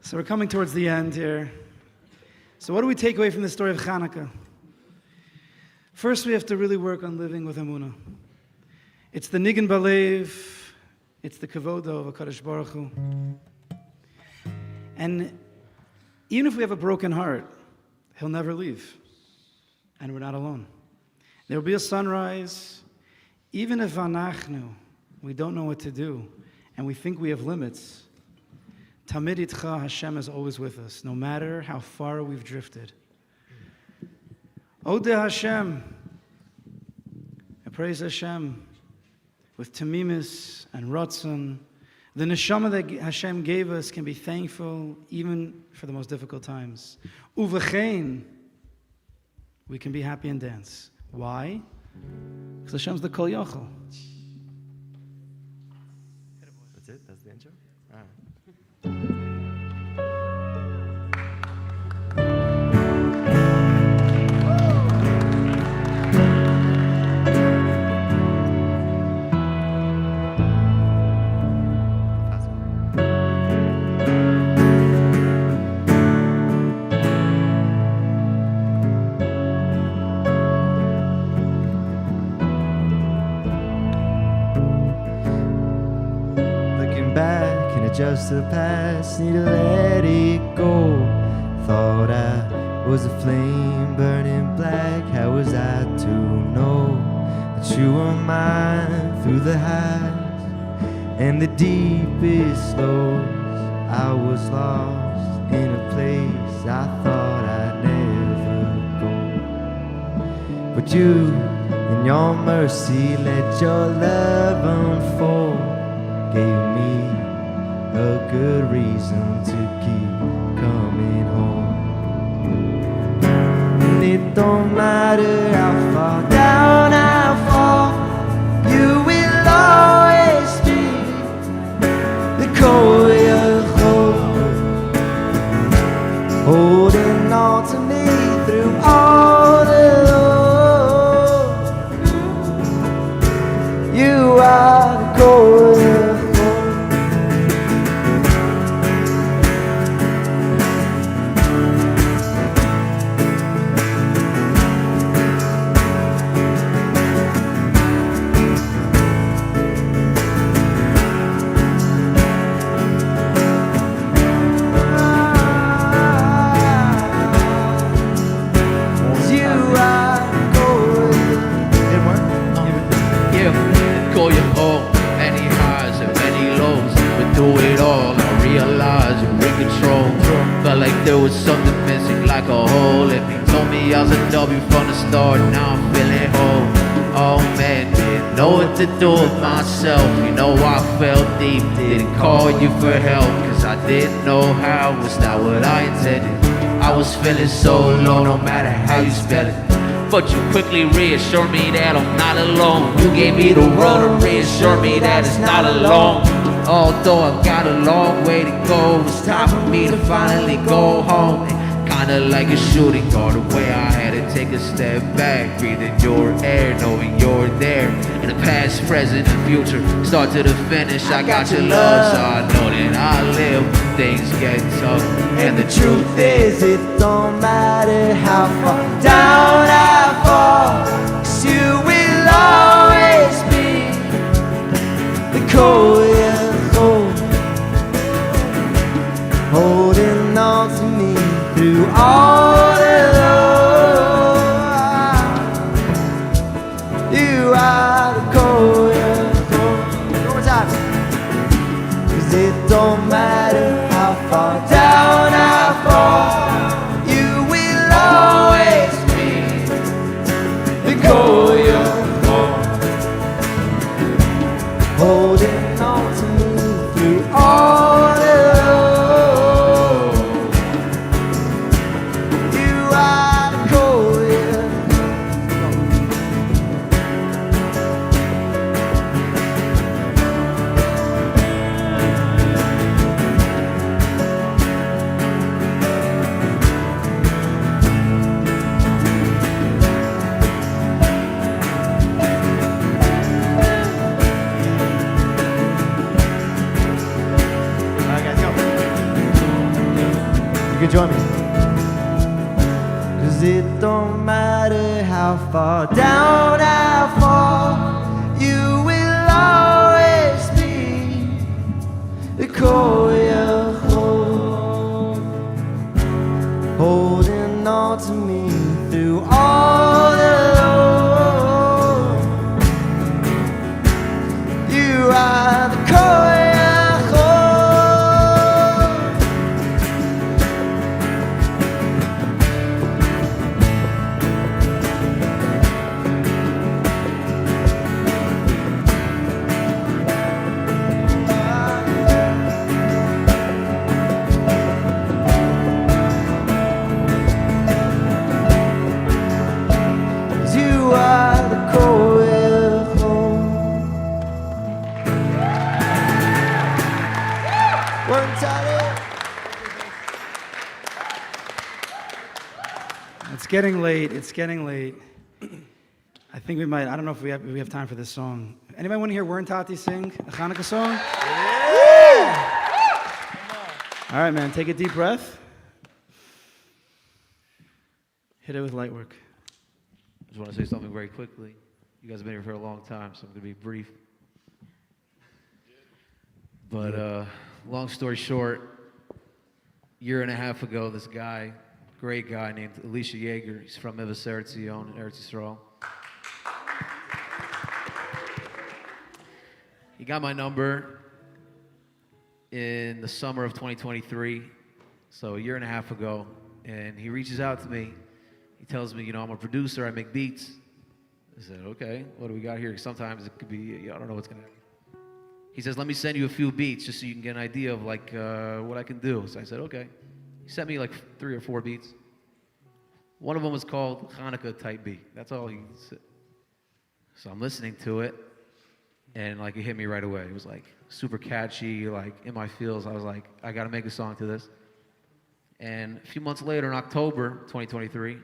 So we're coming towards the end here. So what do we take away from the story of Chanukah? First, we have to really work on living with Emunah. It's the Nigan Balev, it's the Kavodo of HaKadosh Baruch Hu. And even if we have a broken heart, He'll never leave. And we're not alone. There will be a sunrise, even if we don't know what to do, and we think we have limits. Tamid Itcha, Hashem is always with us, no matter how far we've drifted. Ode Hashem, I praise Hashem with tamimis and ratzon. The neshama that Hashem gave us can be thankful even for the most difficult times. Uvechein, we can be happy and dance. Why? Because Hashem's the Kol Yochel. That's it? That's the intro? All right. just the past, need to let it go. Thought I was a flame burning black, how was I to know that you were mine through the highs and the deepest lows? I was lost in a place I thought I'd never go. But you, in your mercy, let your love unfold. Gave me a good reason to keep coming home. And it don't matter how far down I fall, you will always be the core you hold, holding on to me through all the lows. You are the core you hold. There was something missing like a hole in me. Told me I was a W from the start, now I'm feeling whole. Oh man, didn't know what to do with myself. You know I fell deep, didn't call you for help, cause I didn't know how, was not what I intended. I was feeling so low, no matter how you spell it. But you quickly reassured me that I'm not alone. You gave me the road to reassure me that it's not alone. Although I've got a long way to go, it's time for me to finally go home. Kinda like a shooting guard, the way I had to take a step back, breathing your air, knowing you're there. In the past, present, and future, start to the finish, I got your love, so I know that I live. Things get tough, And the truth is, it don't matter how far down I fall, 'cause you will always be the core you hold, holding on to me through all the lows. You are the core you hold. One more time. 'Cause it don't matter how far down I fall, you will always be the core you hold, holding on to me through all the lows. You are the core you You can join me. 'Cause it don't matter how far down I fall, you will always be the core you hold, holding on to me through all the lows. You are the core you It's getting late. It's getting late. I think we might. I don't know if we have time for this song. Anybody want to hear Wern Tati sing a Chanukah song? Yeah! All right, man. Take a deep breath. Hit it with light work. I just want to say something very quickly. You guys have been here for a long time, so I'm going to be brief. But long story short, year and a half ago, this guy, great guy named Elisha Yeager, he's from Eretz Zion, Eretz Yisrael. He got my number in the summer of 2023, so a year and a half ago, and he reaches out to me. He tells me, I'm a producer, I make beats. I said, okay, what do we got here? Sometimes it could be, I don't know what's gonna happen. He says, let me send you a few beats just so you can get an idea of like what I can do. So I said, okay. He sent me like 3 or 4 beats. One of them was called Chanukah type beat. That's all he said. So I'm listening to it, and like it hit me right away. It was like super catchy, like in my feels. I was like, I gotta make a song to this. And a few months later, in October 2023,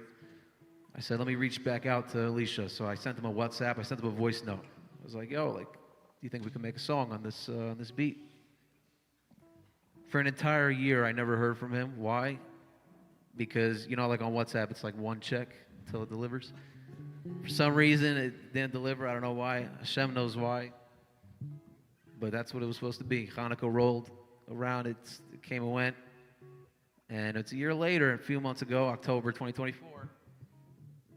I said, let me reach back out to Elisha. So I sent him a WhatsApp, I sent him a voice note. I was like, yo, like, do you think we can make a song on this beat? For an entire year, I never heard from him. Why? Because, like on WhatsApp, it's like one check until it delivers. For some reason, it didn't deliver. I don't know why. Hashem knows why. But that's what it was supposed to be. Hanukkah rolled around, it came and went. And it's a year later, a few months ago, October 2024,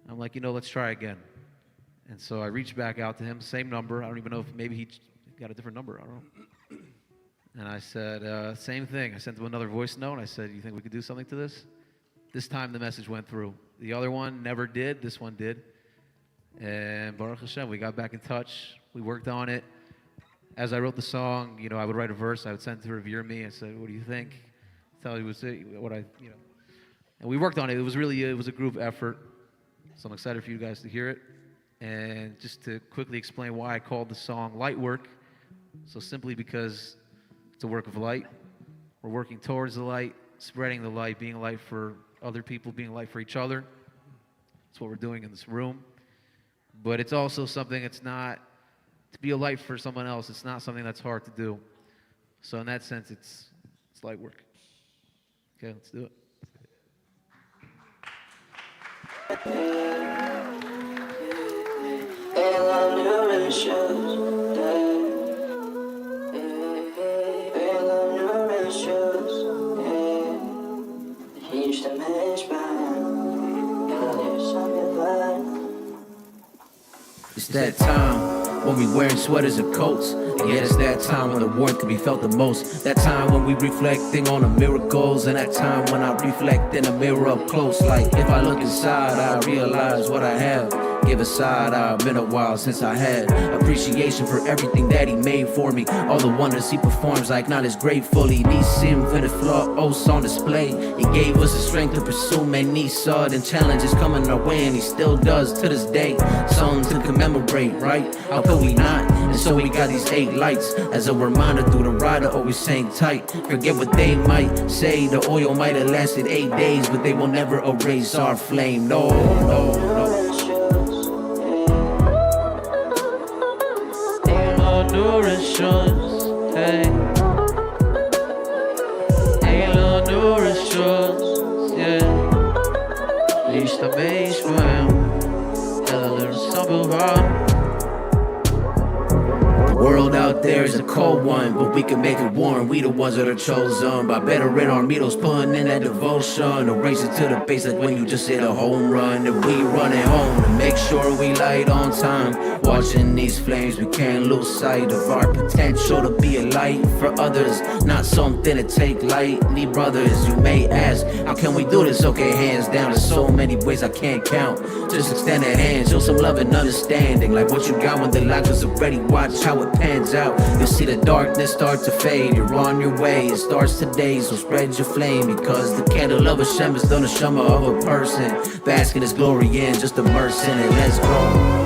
I'm like, let's try again. And so I reached back out to him, same number. I don't even know if maybe he got a different number. I don't know. And I said, same thing. I sent him another voice note. I said, you think we could do something to this? This time the message went through. The other one never did. This one did. And Baruch Hashem, we got back in touch. We worked on it. As I wrote the song, I would write a verse. I would send it to review me. I said, what do you think? Tell you what I. And we worked on it. It was a group effort. So I'm excited for you guys to hear it. And just to quickly explain why I called the song Light Work. So simply because it's a work of light. We're working towards the light, spreading the light, being a light for other people, being a light for each other. That's what we're doing in this room. But it's also something it's not, to be a light for someone else, it's not something that's hard to do. So in that sense, it's light work. Okay, let's do it. It's that time when we wearing sweaters and coats. And yet it's that time when the warmth can be felt the most. That time when we reflecting on the miracles. And that time when I reflect in the mirror up close. Like if I look inside, I realize what I have. Give a side eye, been a while since I had appreciation for everything that he made for me. All the wonders he performs, like not as gratefully. Nisim for the flaws on display. He gave us the strength to pursue many sudden challenges coming our way, and he still does to this day. Something to commemorate, right? How could we not? And so we got these 8 lights as a reminder through the rider, always hang tight. Forget what they might say, the oil might have lasted 8 days, but they will never erase our flame. No, no, no. No insurance, hey. Ain't no insurance, yeah. להשתמש בהם, אלא לרסום בלבד. The world out there is a cold one, but we can make it warm. We the ones that are chosen by veteran armitos, putting in that devotion. A race to the base like when you just hit a home run. And we run it home to make sure we light on time. Watching these flames, we can't lose sight of our potential to be a light for others, not something to take lightly. Brothers, you may ask, how can we do this? Okay, hands down, there's so many ways I can't count. Just extend a hand, show some love and understanding, like what you got when the light was already. Watch how it pans out. You'll see the darkness start to fade. You're on your way, it starts today, so spread your flame, because the candle of Hashem is the neshama of a person. Bask in his glory in, just immerse in it. Let's go.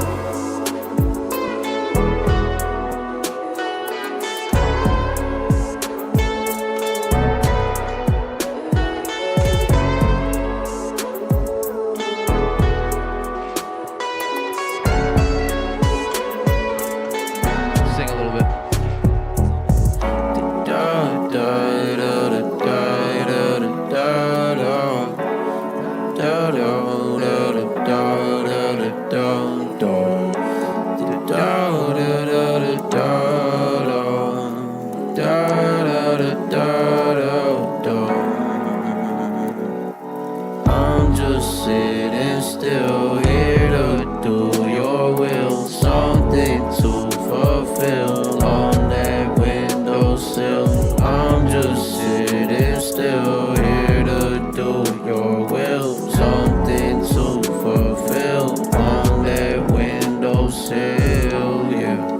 just sitting still, here to do your will. Something to fulfill on that windowsill. I'm just sitting still, here to do your will. Something to fulfill on that windowsill, yeah.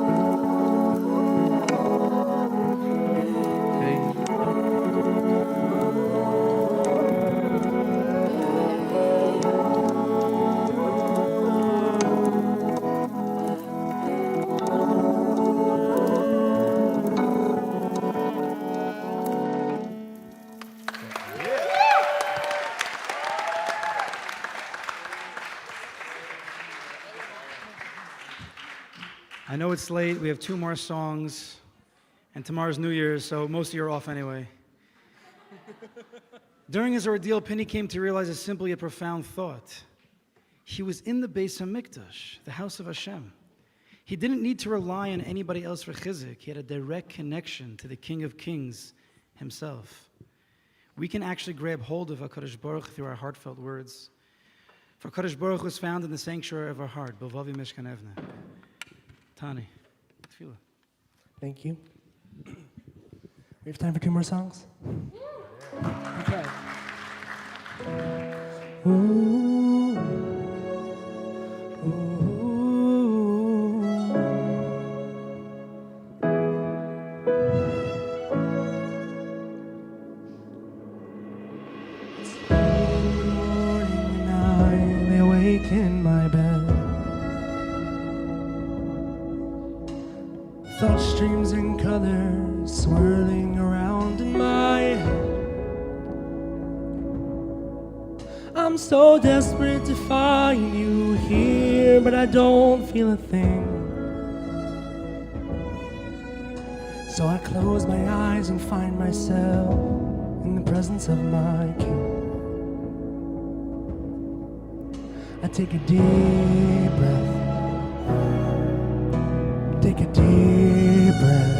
I know it's late. We have 2 more songs, and tomorrow's New Year's, so most of you are off anyway. During his ordeal, Penny came to realize a simple yet profound thought. He was in the Beis HaMikdash, the house of Hashem. He didn't need to rely on anybody else for chizuk. He had a direct connection to the King of Kings himself. We can actually grab hold of HaKadosh Baruch through our heartfelt words. For HaKadosh Baruch was found in the sanctuary of our heart, Bovavi Mishkan Evne. Tani, tefillah. Thank you. We have time for 2 more songs? Okay. Ooh. It's in the morning and I lay awake in my bed. Thoughts, streams, and colors swirling around in my head. I'm so desperate to find you here, but I don't feel a thing. So I close my eyes and find myself in the presence of my King. I take a deep breath. Take a deep breath,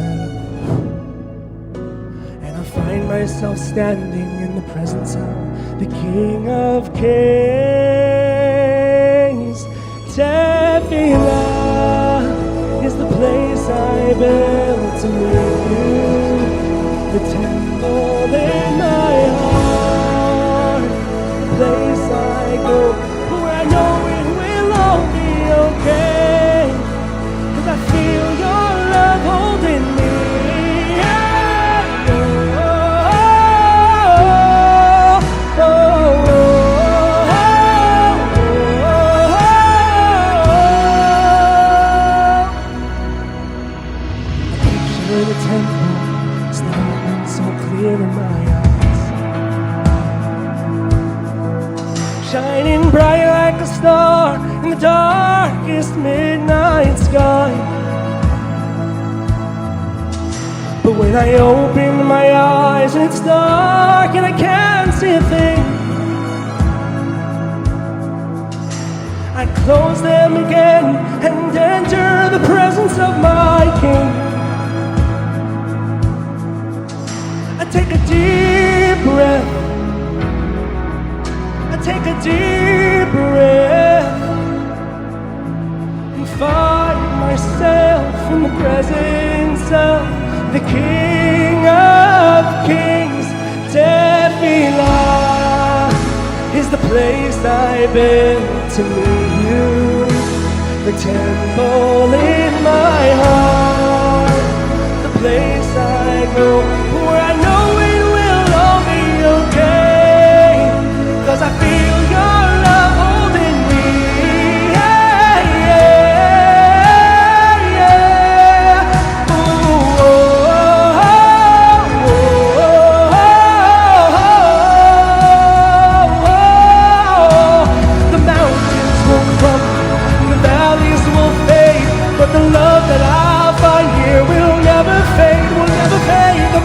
and I find myself standing in the presence of the King of Kings. Tefillah is the place I built to meet you, the temple in my heart, the place I go where I know it will all be okay. I feel your love holding me. I picture the temple standing so clear in my eyes, shining bright like a star in the darkest midnight sky. But when I open my eyes and it's dark and I can't see a thing, I close them again and enter the presence of my King. I take a deep breath. I take a deep breath and find myself in the presence of the King of Kings. Tefillah is the place I built to meet you, the temple in my heart, the place I go where I know it will all be okay, 'cause I feel your love holding me. Yeah, yeah, yeah. Ooh, oh, oh, oh, oh. The mountains will crumble and the valleys will fade, but the love that I'll find here will never fade, will never fade. The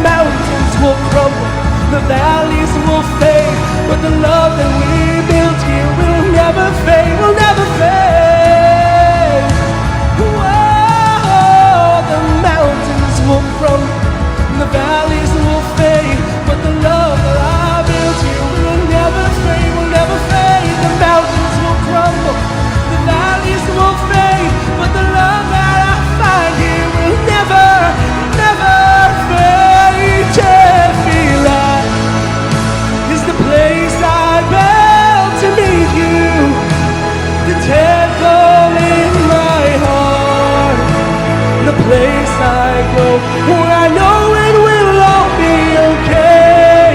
when I know it will all be okay.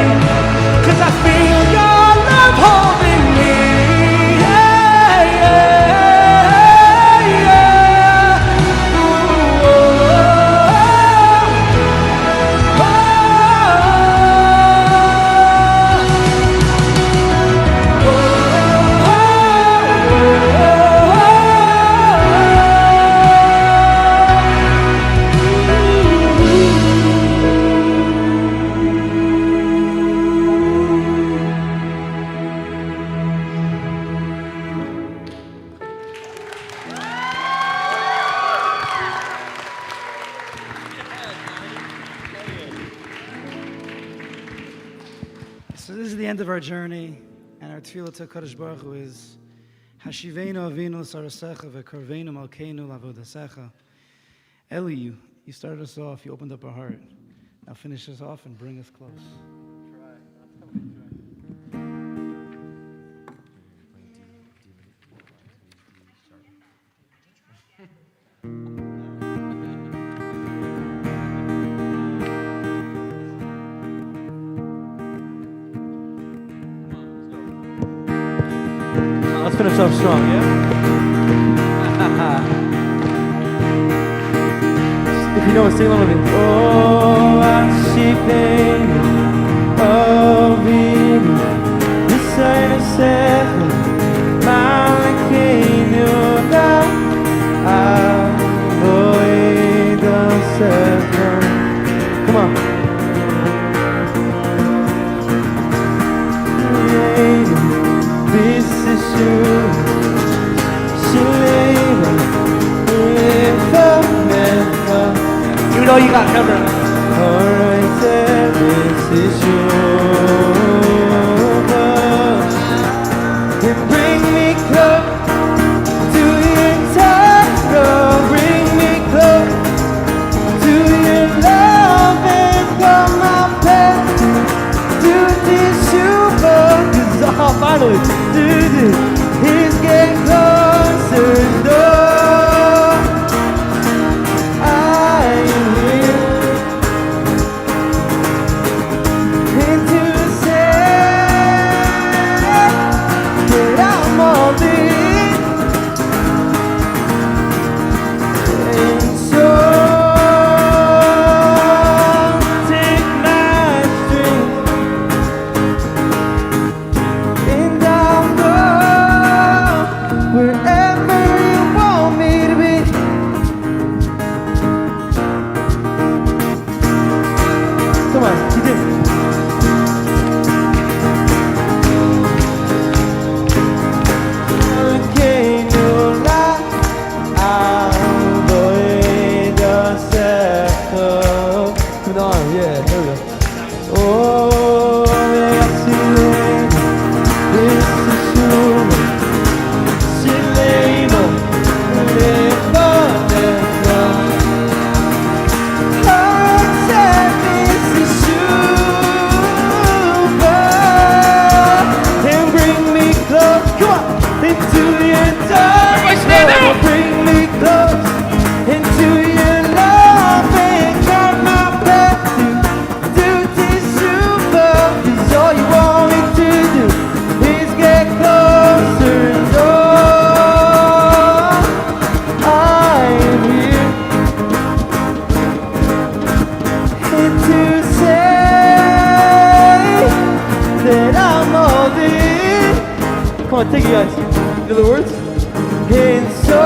'Cause I feel your love holding me. Yeah, yeah, yeah. Ooh, So this is the end of our journey, and our tefillah to Kadosh Baruch Hu is Hashivenu Avinu L'Sarasecha V'Karvenu Malkeinu L'Avodasecha. Eli, you started us off, you opened up our heart. Now finish us off and bring us close. Let's finish off strong, yeah? If you know it, sing along with me. Oh, Hashivenu Avinu L'Sarasecha Malkeinu L'Avodasecha. Come on. This is true. You know you got covered. Alright, this is true. And bring me close to your touch. Bring me close to your love and come my path to this super. Finally, do this. He's getting closer. Though I'm here into the sand that I'm all in. And so take my strength. And I'll go wherever you want me to be. Come on, you did. Okay, no lie, I'll go in the circle. Come on, yeah, there we go. Oh, I see it. This is true. Shalema, Levaneta. I said this is true. And bring me close, come on, into your dark. Bring me close into your love and guard my path to this super. 'Cause all you want me to do is get closer. And oh, I am here and to say that I'm all in. Come on, take it, guys. You know the words? And so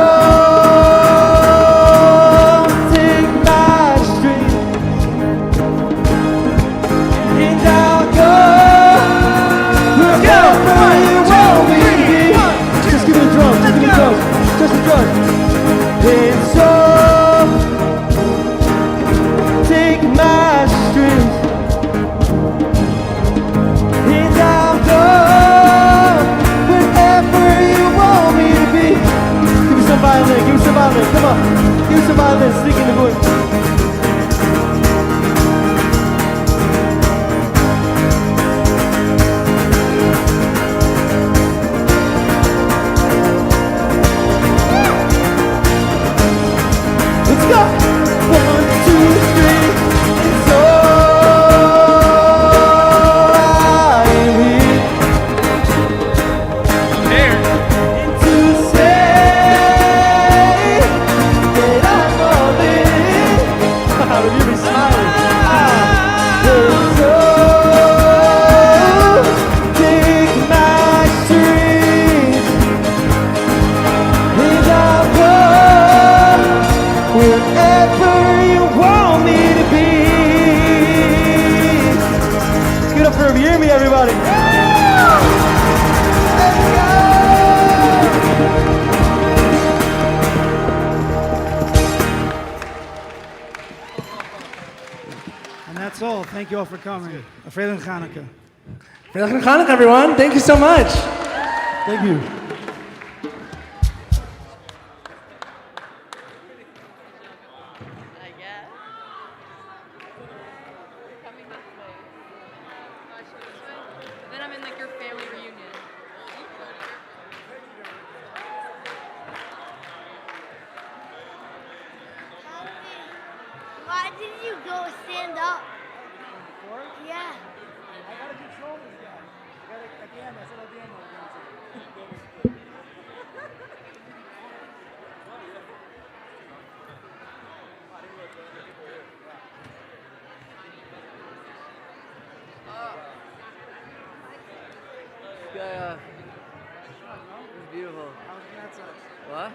take my strength. And I'll go wherever you want me to be. Just give me the drums, just give me the drums, just the drums. And so take my strength. And I'll go wherever you want me to be. Give me some Thank you all for coming. Freilich Chanukah. Freilich Chanukah, everyone. Thank you so much. Thank you. I guess. Coming this way. This way? Then I'm in like your family reunion. Why did you go stand up? Yeah. I gotta control this guy. At the end, I said at the end. This guy, it was beautiful. What?